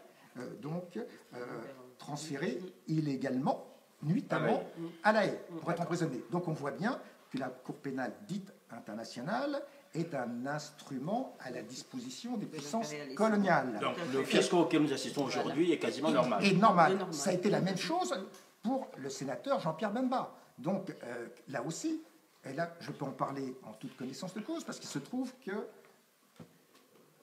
transféré illégalement, nuitamment, à La Haye, pour être emprisonné. Donc on voit bien que la Cour pénale dite internationale est un instrument à la disposition des puissances coloniales. Donc le fiasco auquel nous assistons aujourd'hui est quasiment normal. Et normal. Ça a été la même chose pour le sénateur Jean-Pierre Bemba. Donc là aussi, et là je peux en parler en toute connaissance de cause, parce qu'il se trouve que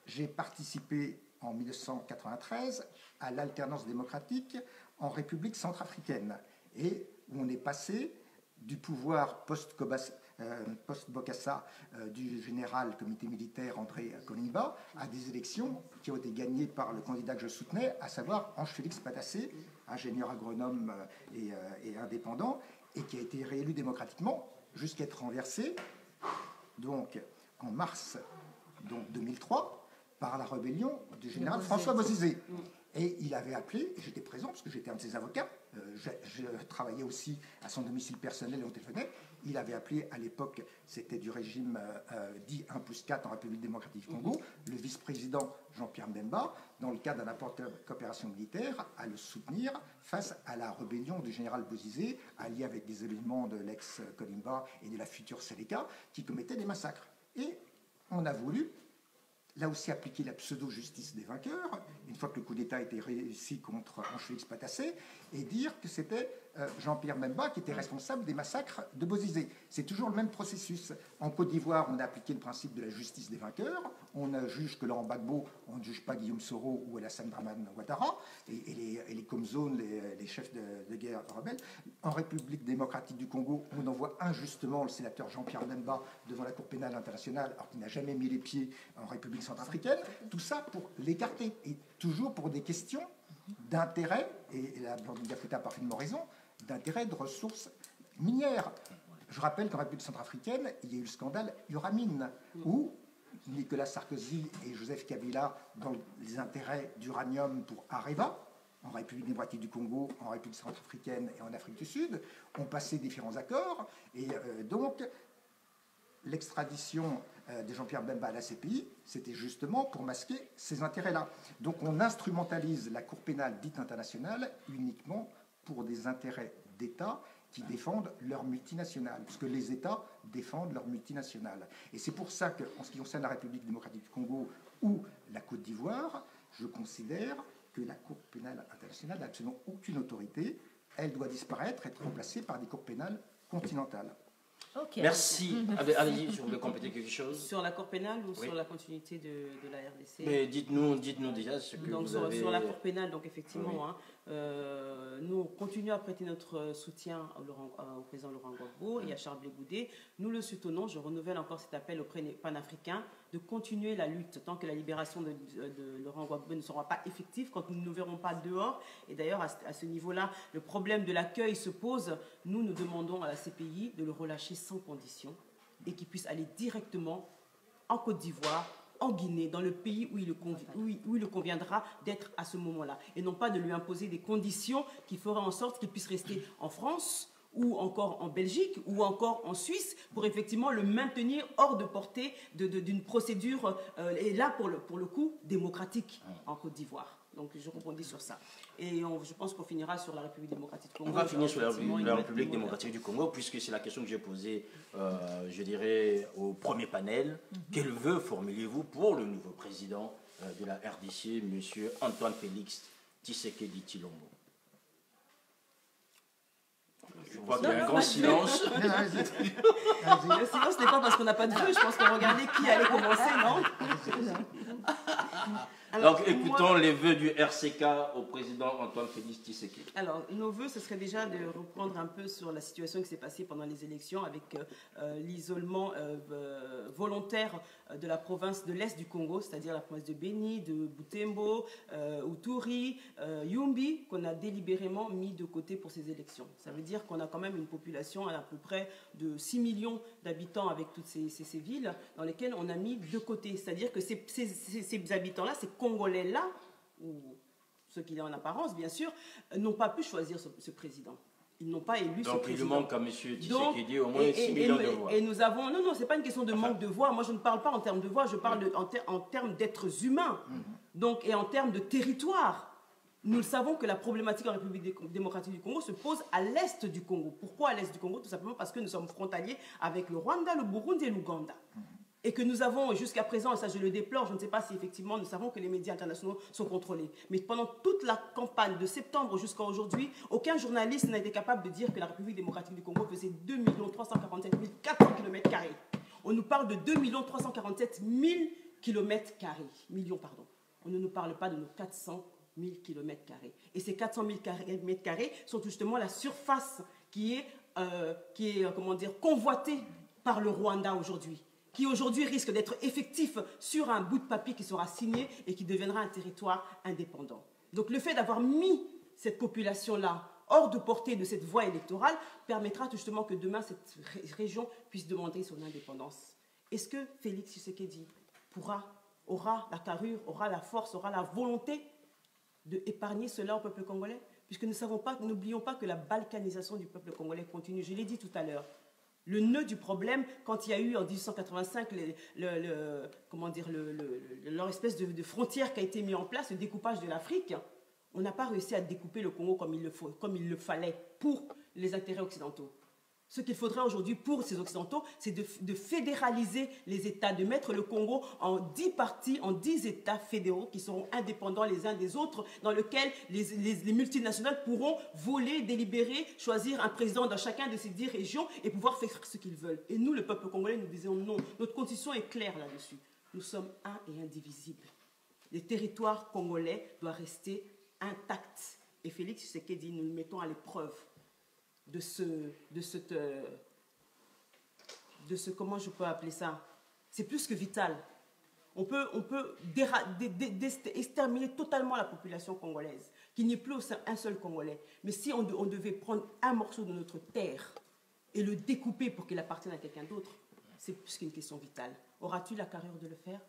j'ai participé en 1993 à l'alternance démocratique en République centrafricaine, et où on est passé du pouvoir post-Bokassa du général comité militaire André Kolimba à des élections qui ont été gagnées par le candidat que je soutenais, à savoir Ange-Félix Patassé, ingénieur agronome et indépendant, et qui a été réélu démocratiquement jusqu'à être renversé donc, en mars 2003 par la rébellion du général François Bozizé. Et il avait appelé, j'étais présent parce que j'étais un de ses avocats, je travaillais aussi à son domicile personnel et on téléphonait. Il avait appelé à l'époque, c'était du régime dit 1+4 en République démocratique du Congo, le vice-président Jean-Pierre Mbemba, dans le cadre d'un accord de coopération militaire, à le soutenir face à la rébellion du général Bozizé, allié avec des éléments de l'ex-Kolimba et de la future Séléka, qui commettaient des massacres. Et on a voulu là aussi appliquer la pseudo-justice des vainqueurs, une fois que le coup d'État a été réussi contre Ange-Félix Patassé, et dire que c'était Jean-Pierre Mbemba qui était responsable des massacres de Bozizé. C'est toujours le même processus. En Côte d'Ivoire, on a appliqué le principe de la justice des vainqueurs. On ne juge que Laurent Gbagbo, on ne juge pas Guillaume Soro ou Alassane Dramane Ouattara, et les Comzones, les chefs de guerre rebelles. En République démocratique du Congo, on envoie injustement le sénateur Jean-Pierre Mbemba devant la Cour pénale internationale, alors qu'il n'a jamais mis les pieds en République centrafricaine. Tout ça pour l'écarter, et toujours pour des questions d'intérêt, et la Blandine Diafouta a parfaitement raison, d'intérêt de ressources minières. Je rappelle qu'en République centrafricaine, il y a eu le scandale Uramine, où Nicolas Sarkozy et Joseph Kabila, dans les intérêts d'uranium pour Areva, en République démocratique du Congo, en République centrafricaine et en Afrique du Sud, ont passé différents accords, et donc l'extradition de Jean-Pierre Mbemba à la CPI, c'était justement pour masquer ces intérêts-là. Donc on instrumentalise la Cour pénale dite internationale uniquement pour des intérêts d'État qui défendent leurs multinationales, puisque les États défendent leurs multinationales. Et c'est pour ça qu'en ce qui concerne la République démocratique du Congo ou la Côte d'Ivoire, je considère que la Cour pénale internationale n'a absolument aucune autorité. Elle doit disparaître, être remplacée par des cours pénales continentales. Okay. Merci. Allez-y, si vous voulez compléter quelque chose. Sur la Cour pénale ou sur la continuité de la RDC? Mais dites-nous déjà ce que donc, vous avez... Sur la Cour pénale, donc effectivement, Oui. nous continuons à prêter notre soutien au président Laurent Gbagbo et à Charles Blé Goudé. Nous le soutenons, je renouvelle encore cet appel auprès des panafricains de continuer la lutte tant que la libération de Laurent Gbagbo ne sera pas effective, quand nous ne nous verrons pas dehors. Et d'ailleurs, à ce niveau-là, le problème de l'accueil se pose. Nous demandons à la CPI de le relâcher sans condition et qu'il puisse aller directement en Côte d'Ivoire, en Guinée, dans le pays où il le conviendra d'être à ce moment-là. Et non pas de lui imposer des conditions qui feraient en sorte qu'il puisse rester en France ou encore en Belgique ou encore en Suisse pour effectivement le maintenir hors de portée d'une procédure, et là pour le coup, démocratique en Côte d'Ivoire. Donc je rebondis sur ça. Et je pense qu'on finira sur la République démocratique du Congo. On va finir sur la République démocratique du Congo, puisque c'est la question que j'ai posée, je dirais, au premier panel. Quel vœu formulez-vous pour le nouveau président de la RDC, M. Antoine Félix Tshisekedi Tshilombo? Je vois qu'il y a un grand silence. Le silence n'est pas parce qu'on n'a pas de vœu, je pense qu'on regardait qui allait commencer, non? Alors, donc écoutons les vœux du RCK au président Antoine Félix Tshisekedi. Alors nos vœux, ce serait déjà de reprendre un peu sur la situation qui s'est passée pendant les élections avec l'isolement volontaire de la province de l'Est du Congo, c'est-à-dire la province de Béni, de Butembo, Uturi, Yumbi, qu'on a délibérément mis de côté pour ces élections. Ça veut dire qu'on a quand même une population à peu près de 6 millions d'habitants avec toutes ces villes dans lesquelles on a mis de côté. C'est-à-dire que ces habitants-là, ces Congolais-là, ou ceux qui sont en apparence, bien sûr, n'ont pas pu choisir ce président. Ils n'ont pas élu ce président. Donc il manque à M. Tshisekedi au moins 6 millions de voix. Et nous avons... Non, ce n'est pas une question de manque de voix. Moi, je ne parle pas en termes de voix, je parle en termes d'êtres humains. Donc, et en termes de territoire. Nous savons que la problématique en République démocratique du Congo se pose à l'est du Congo. Pourquoi à l'est du Congo? Tout simplement parce que nous sommes frontaliers avec le Rwanda, le Burundi et l'Ouganda. Et que nous avons, jusqu'à présent, et ça je le déplore, je ne sais pas si effectivement nous savons que les médias internationaux sont contrôlés. Mais pendant toute la campagne de septembre jusqu'à aujourd'hui, aucun journaliste n'a été capable de dire que la République démocratique du Congo faisait 2 347 400 km². On nous parle de 2 347 000 km². Millions, pardon. On ne nous parle pas de nos 400 000 km². Et ces 400 000 km² sont justement la surface qui est comment dire, convoitée par le Rwanda aujourd'hui, qui aujourd'hui risque d'être effectif sur un bout de papier qui sera signé et qui deviendra un territoire indépendant. Donc le fait d'avoir mis cette population-là hors de portée de cette voie électorale permettra justement que demain cette région puisse demander son indépendance. Est-ce que Félix Tshisekedi aura la carrure, aura la force, aura la volonté d'épargner cela au peuple congolais? Puisque nous savons pas, n'oublions pas que la balkanisation du peuple congolais continue. Je l'ai dit tout à l'heure. Le nœud du problème, quand il y a eu en 1885 leur espèce de frontière qui a été mise en place, le découpage de l'Afrique, on n'a pas réussi à découper le Congo comme il le fallait pour les intérêts occidentaux. Ce qu'il faudrait aujourd'hui pour ces Occidentaux, c'est de fédéraliser les États, de mettre le Congo en 10 parties, en 10 États fédéraux qui seront indépendants les uns des autres, dans lesquels les multinationales pourront voler, délibérer, choisir un président dans chacun de ces 10 régions et pouvoir faire ce qu'ils veulent. Et nous, le peuple congolais, nous disons non. Notre constitution est claire là-dessus. Nous sommes un et indivisibles. Les territoires congolais doivent rester intacts. Et Félix Tshisekedi, nous le mettons à l'épreuve de ce, comment je peux appeler ça? C'est plus que vital. On peut exterminer totalement la population congolaise, qu'il n'y ait plus un seul Congolais. Mais si on devait prendre un morceau de notre terre et le découper pour qu'il appartienne à quelqu'un d'autre, c'est plus qu'une question vitale. Auras-tu la carrure de le faire?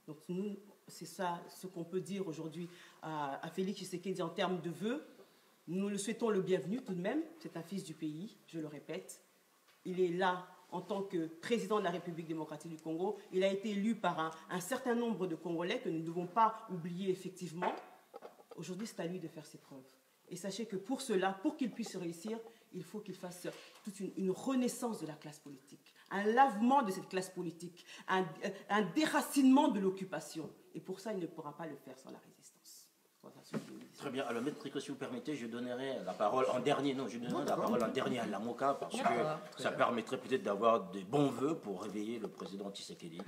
Donc nous, c'est ça ce qu'on peut dire aujourd'hui à Félix Tshisekedi en termes de vœux. Nous le souhaitons le bienvenu tout de même. C'est un fils du pays, je le répète. Il est là en tant que président de la République démocratique du Congo. Il a été élu par un certain nombre de Congolais que nous ne devons pas oublier effectivement. Aujourd'hui, c'est à lui de faire ses preuves. Et sachez que pour cela, pour qu'il puisse réussir, il faut qu'il fasse toute une renaissance de la classe politique, un lavement de cette classe politique, un déracinement de l'occupation. Et pour ça, il ne pourra pas le faire sans la résistance. Très bien. Alors, Maître Tricot, si vous permettez, je donnerai la parole en dernier. Non, je donnerai la parole en dernier à Lamoka parce que ça permettrait peut-être d'avoir des bons vœux pour réveiller le président Tshisekedi.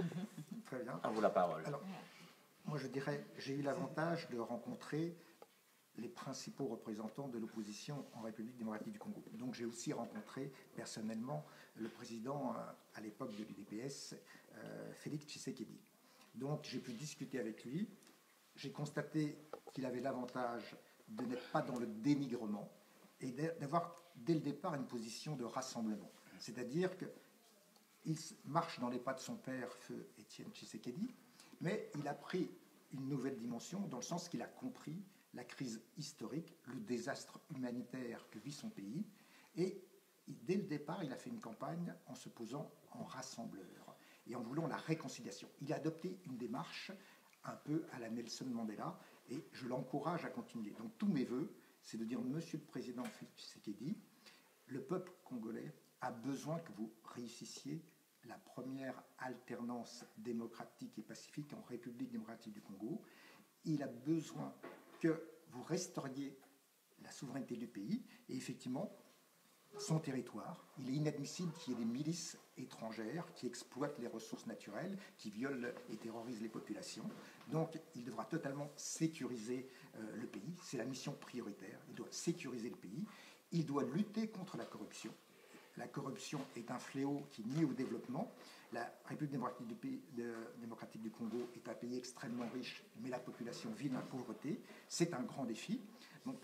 Très bien. À vous la parole. Alors, moi, je dirais, j'ai eu l'avantage de rencontrer les principaux représentants de l'opposition en République démocratique du Congo. Donc, j'ai aussi rencontré personnellement le président à l'époque de l'UDPS, Félix Tshisekedi. Donc, j'ai pu discuter avec lui. J'ai constaté qu'il avait l'avantage de n'être pas dans le dénigrement et d'avoir dès le départ une position de rassemblement. C'est-à-dire qu'il marche dans les pas de son père, feu Étienne Tshisekedi, mais il a pris une nouvelle dimension dans le sens qu'il a compris la crise historique, le désastre humanitaire que vit son pays. Et dès le départ, il a fait une campagne en se posant en rassembleur et en voulant la réconciliation. Il a adopté une démarche un peu à la Nelson Mandela, et je l'encourage à continuer. Donc tous mes voeux, c'est de dire, Monsieur le Président Félix Tshisekedi, le peuple congolais a besoin que vous réussissiez la première alternance démocratique et pacifique en République démocratique du Congo. Il a besoin que vous restauriez la souveraineté du pays, et effectivement, son territoire. Il est inadmissible qu'il y ait des milices étrangères qui exploitent les ressources naturelles, qui violent et terrorisent les populations. Donc, il devra totalement sécuriser le pays. C'est la mission prioritaire. Il doit sécuriser le pays. Il doit lutter contre la corruption. La corruption est un fléau qui nuit au développement. La République démocratique du Congo est un pays extrêmement riche, mais la population vit dans la pauvreté. C'est un grand défi. Donc,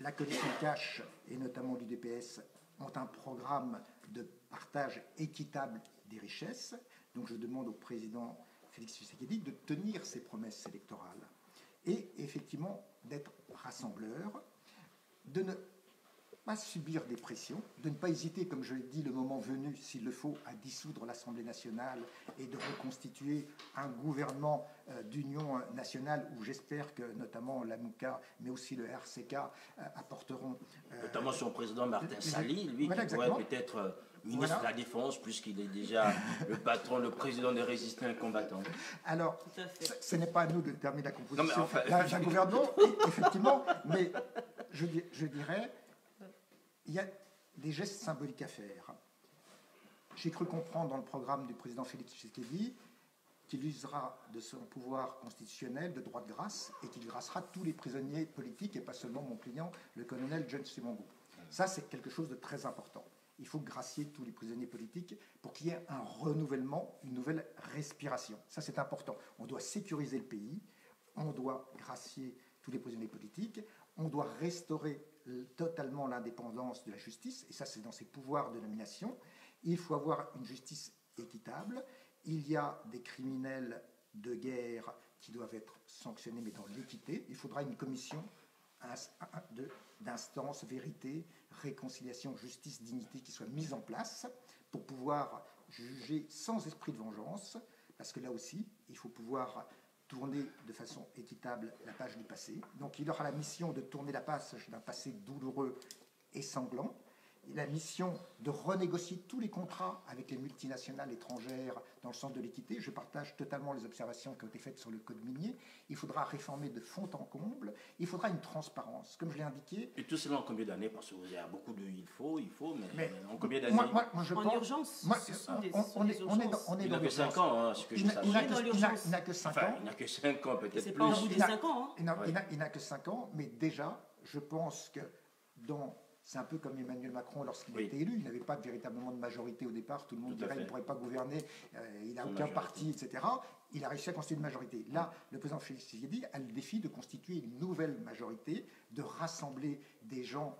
la commission Cash, et notamment l'UDPS, ont un programme de partage équitable des richesses. Donc je demande au président Félix Tshisekedi de tenir ses promesses électorales et effectivement d'être rassembleur, de ne pas subir des pressions, de ne pas hésiter, comme je l'ai dit, le moment venu, s'il le faut, à dissoudre l'Assemblée nationale et de reconstituer un gouvernement d'union nationale où j'espère que notamment l'AMUCA, mais aussi le RCK apporteront... notamment son président Martin Sali, lui voilà, qui pourrait peut-être ministre de la Défense, puisqu'il est déjà le patron, le président des résistants et combattants. Alors, ce n'est pas à nous de déterminer la composition enfin... d'un gouvernement, effectivement, mais je dirais... Il y a des gestes symboliques à faire. J'ai cru comprendre dans le programme du président Félix Tshisekedi qu'il usera de son pouvoir constitutionnel de droit de grâce et qu'il graciera tous les prisonniers politiques et pas seulement mon client, le colonel John Simongo. Ça, c'est quelque chose de très important. Il faut gracier tous les prisonniers politiques pour qu'il y ait un renouvellement, une nouvelle respiration. Ça, c'est important. On doit sécuriser le pays, on doit gracier tous les prisonniers politiques, on doit restaurer totalement l'indépendance de la justice, et ça c'est dans ses pouvoirs de nomination. Il faut avoir une justice équitable. Il y a des criminels de guerre qui doivent être sanctionnés, mais dans l'équité. Il faudra une commission d'instance, vérité, réconciliation, justice, dignité qui soit mise en place pour pouvoir juger sans esprit de vengeance, parce que là aussi, il faut pouvoir tourner de façon équitable la page du passé. Donc il aura la mission de tourner la page d'un passé douloureux et sanglant, la mission de renégocier tous les contrats avec les multinationales étrangères dans le sens de l'équité. Je partage totalement les observations qui ont été faites sur le code minier. Il faudra réformer de fond en comble. Il faudra une transparence, comme je l'ai indiqué. Et tout cela en combien d'années? Parce qu'il y a beaucoup de il faut, mais en combien d'années? Moi, je En pense, urgence. on est dans Il n'a que l'urgence. 5 ans, hein, ce que je sache. Il n'a que 5 Enfin, ans. il n'a que 5 ans, peut-être C'est plus. pas au bout des 5 ans. Hein. Il n'a que 5 ans, mais déjà, je pense que c'est un peu comme Emmanuel Macron lorsqu'il a été élu. Il n'avait pas véritablement de majorité au départ. Tout le monde dirait qu'il ne pourrait pas gouverner. Il n'a aucun parti, etc. Il a réussi à constituer une majorité. Là, le président Félix Tshisekedi a le défi de constituer une nouvelle majorité, de rassembler des gens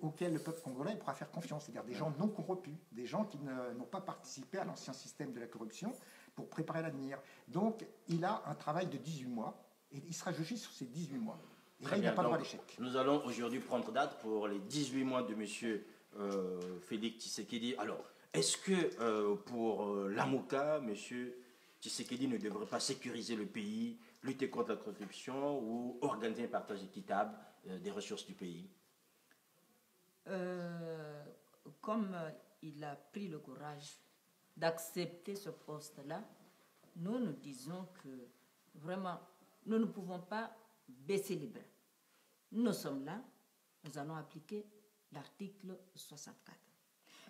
auxquels le peuple congolais pourra faire confiance, c'est-à-dire des gens non corrompus, des gens qui n'ont pas participé à l'ancien système de la corruption pour préparer l'avenir. Donc, il a un travail de 18 mois et il sera jugé sur ces 18 mois. Et là, il n'a pas le droit à l'échec. Nous allons aujourd'hui prendre date pour les 18 mois de M. Félix Tshisekedi. Alors, est-ce que pour l'AMOCA, M. Tshisekedi ne devrait pas sécuriser le pays, lutter contre la corruption ou organiser un partage équitable des ressources du pays? Comme il a pris le courage d'accepter ce poste-là, nous disons que vraiment, nous ne pouvons pas baisser les bras. Nous sommes là, nous allons appliquer l'article 64.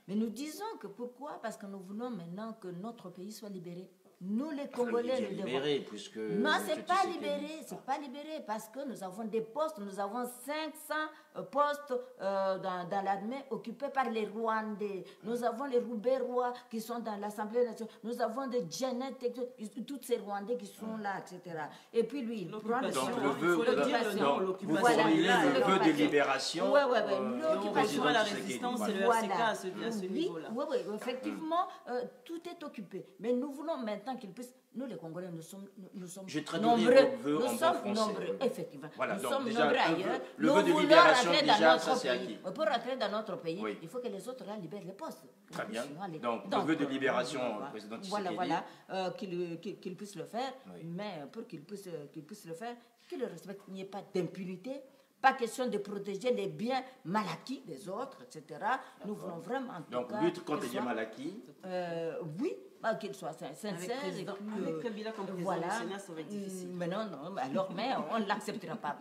Mais nous disons que pourquoi? Parce que nous voulons maintenant que notre pays soit libéré. Nous, les Congolais, nous devons... Libéré, puisque... Non, c'est pas libéré, c'est pas libéré, parce que nous avons des postes, nous avons 500 postes dans l'armée occupés par les Rwandais. Nous avons les Roubaix-Rois qui sont dans l'Assemblée nationale. Nous avons des Janet, tous ces Rwandais qui sont là, etc. Et puis lui, il prend le donc le vous voilà, formulez le vœu de libération. Oui, l'occupation. La résistance, c'est le RCK à ce niveau-là. Oui, effectivement, tout est occupé. Mais nous voulons maintenant qu'ils puissent... Nous, les Congolais, nous sommes nombreux. Nous sommes nombreux, effectivement. Voilà, nous donc sommes déjà, nombreux ailleurs. le Nous vœu de voulons libération, rentrer déjà, dans notre ça, c'est pays. acquis. Pour rentrer dans notre pays, Oui. il faut que les autres là libèrent les postes. Très bien. Donc, le vœu de libération, président Tshisekedi. Voilà, qu'ils puissent le faire. Oui. Mais pour qu'ils puissent le faire, qu'ils le respectent, qu'il n'y ait pas d'impunité. Pas question de protéger les biens mal acquis des autres, etc. Nous voulons vraiment, en tout donc, cas... lutte contre les biens mal acquis. Oui, qu'il soit sincère. Avec Kabila comme président du Sénat, ça va être difficile. Mais non, mais on ne l'acceptera pas.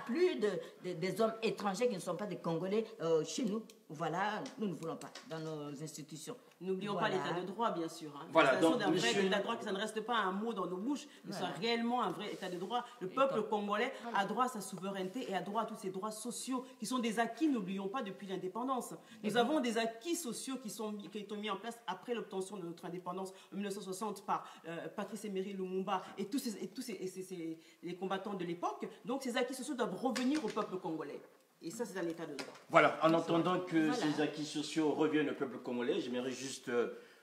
Plus des hommes étrangers qui ne sont pas des Congolais chez nous. Voilà, nous ne voulons pas dans nos institutions. N'oublions pas l'état de droit, bien sûr. Hein. Voilà, donc, d'un vrai état de droit, que ça ne reste pas un mot dans nos bouches, mais soit réellement un vrai état de droit. Le peuple congolais a droit à sa souveraineté et a droit à tous ses droits sociaux, qui sont des acquis, n'oublions pas, depuis l'indépendance. Nous avons des acquis sociaux qui ont été mis en place après l'obtention de notre indépendance en 1960 par Patrice Emery Lumumba et tous les combattants de l'époque. Donc ces acquis sociaux doivent revenir au peuple congolais. Et ça, c'est un état de droit. Voilà, en entendant que ces acquis sociaux reviennent au peuple congolais, j'aimerais juste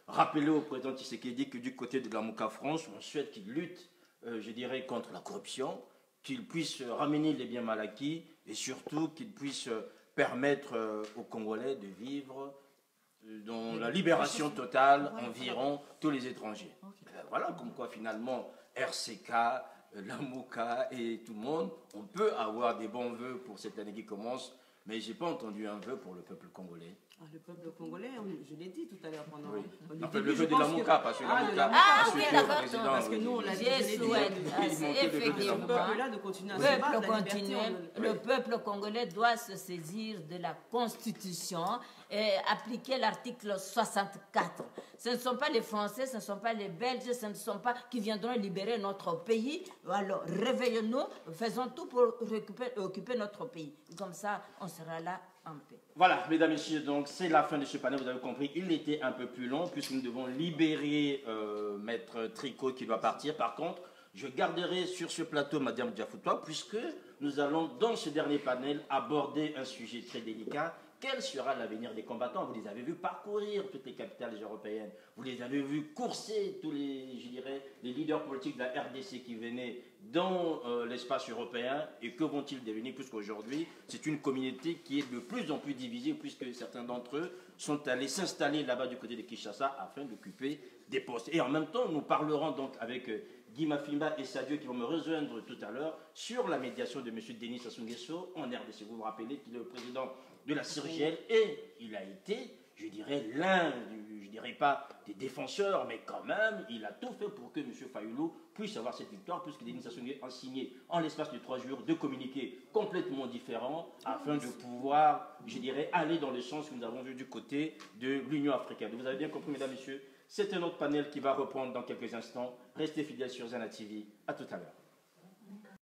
rappeler au président Tshisekedi que du côté de la MOCA France, on souhaite qu'il lutte, je dirais, contre la corruption, qu'il puisse ramener les biens mal acquis et surtout qu'il puisse permettre aux Congolais de vivre dans la libération totale environ tous les étrangers. Voilà, comme quoi finalement RCK, la MOCA et tout le monde, on peut avoir des bons vœux pour cette année qui commence, mais je n'ai pas entendu un vœu pour le peuple congolais. Le peuple congolais, je l'ai dit tout à l'heure pendant le vœu de la MOCA, parce que la MOCA oui, d'accord. Parce que nous, on l'a dit, effectivement. Le peuple-là de continuer à se battre. Le peuple congolais doit se saisir de la Constitution et appliquer l'article 64. Ce ne sont pas les Français, ce ne sont pas les Belges, ce ne sont pas qui viendront libérer notre pays. Alors, réveillons-nous, faisons tout pour occuper notre pays. Comme ça, on sera là en paix. Voilà, mesdames et messieurs, donc c'est la fin de ce panel, vous avez compris, il était un peu plus long puisque nous devons libérer Maître Tricot qui doit partir. Par contre, je garderai sur ce plateau Madame Diafoutois puisque nous allons dans ce dernier panel aborder un sujet très délicat quel sera l'avenir des combattants? Vous les avez vus parcourir toutes les capitales européennes, vous les avez vus courser tous les, je dirais, les leaders politiques de la RDC qui venaient dans l'espace européen, et que vont-ils devenir, puisqu'aujourd'hui c'est une communauté qui est de plus en plus divisée, puisque certains d'entre eux sont allés s'installer là-bas du côté de Kinshasa afin d'occuper des postes. Et en même temps, nous parlerons donc avec Guy Mafimba et Sadio qui vont me rejoindre tout à l'heure sur la médiation de M. Denis Sassou Nguesso en RDC. Vous vous rappelez qu'il est le président de la CIRGL et il a été, je dirais, l'un, je dirais pas des défenseurs, mais quand même, il a tout fait pour que M. Fayulu puisse avoir cette victoire, puisque Denis Sassou Nguesso a signé en l'espace de 3 jours 2 communiqués complètement différents afin de pouvoir, je dirais, aller dans le sens que nous avons vu du côté de l'Union africaine. Vous avez bien compris, mesdames, messieurs, c'est un autre panel qui va reprendre dans quelques instants. Restez fidèles sur Zana TV. À tout à l'heure.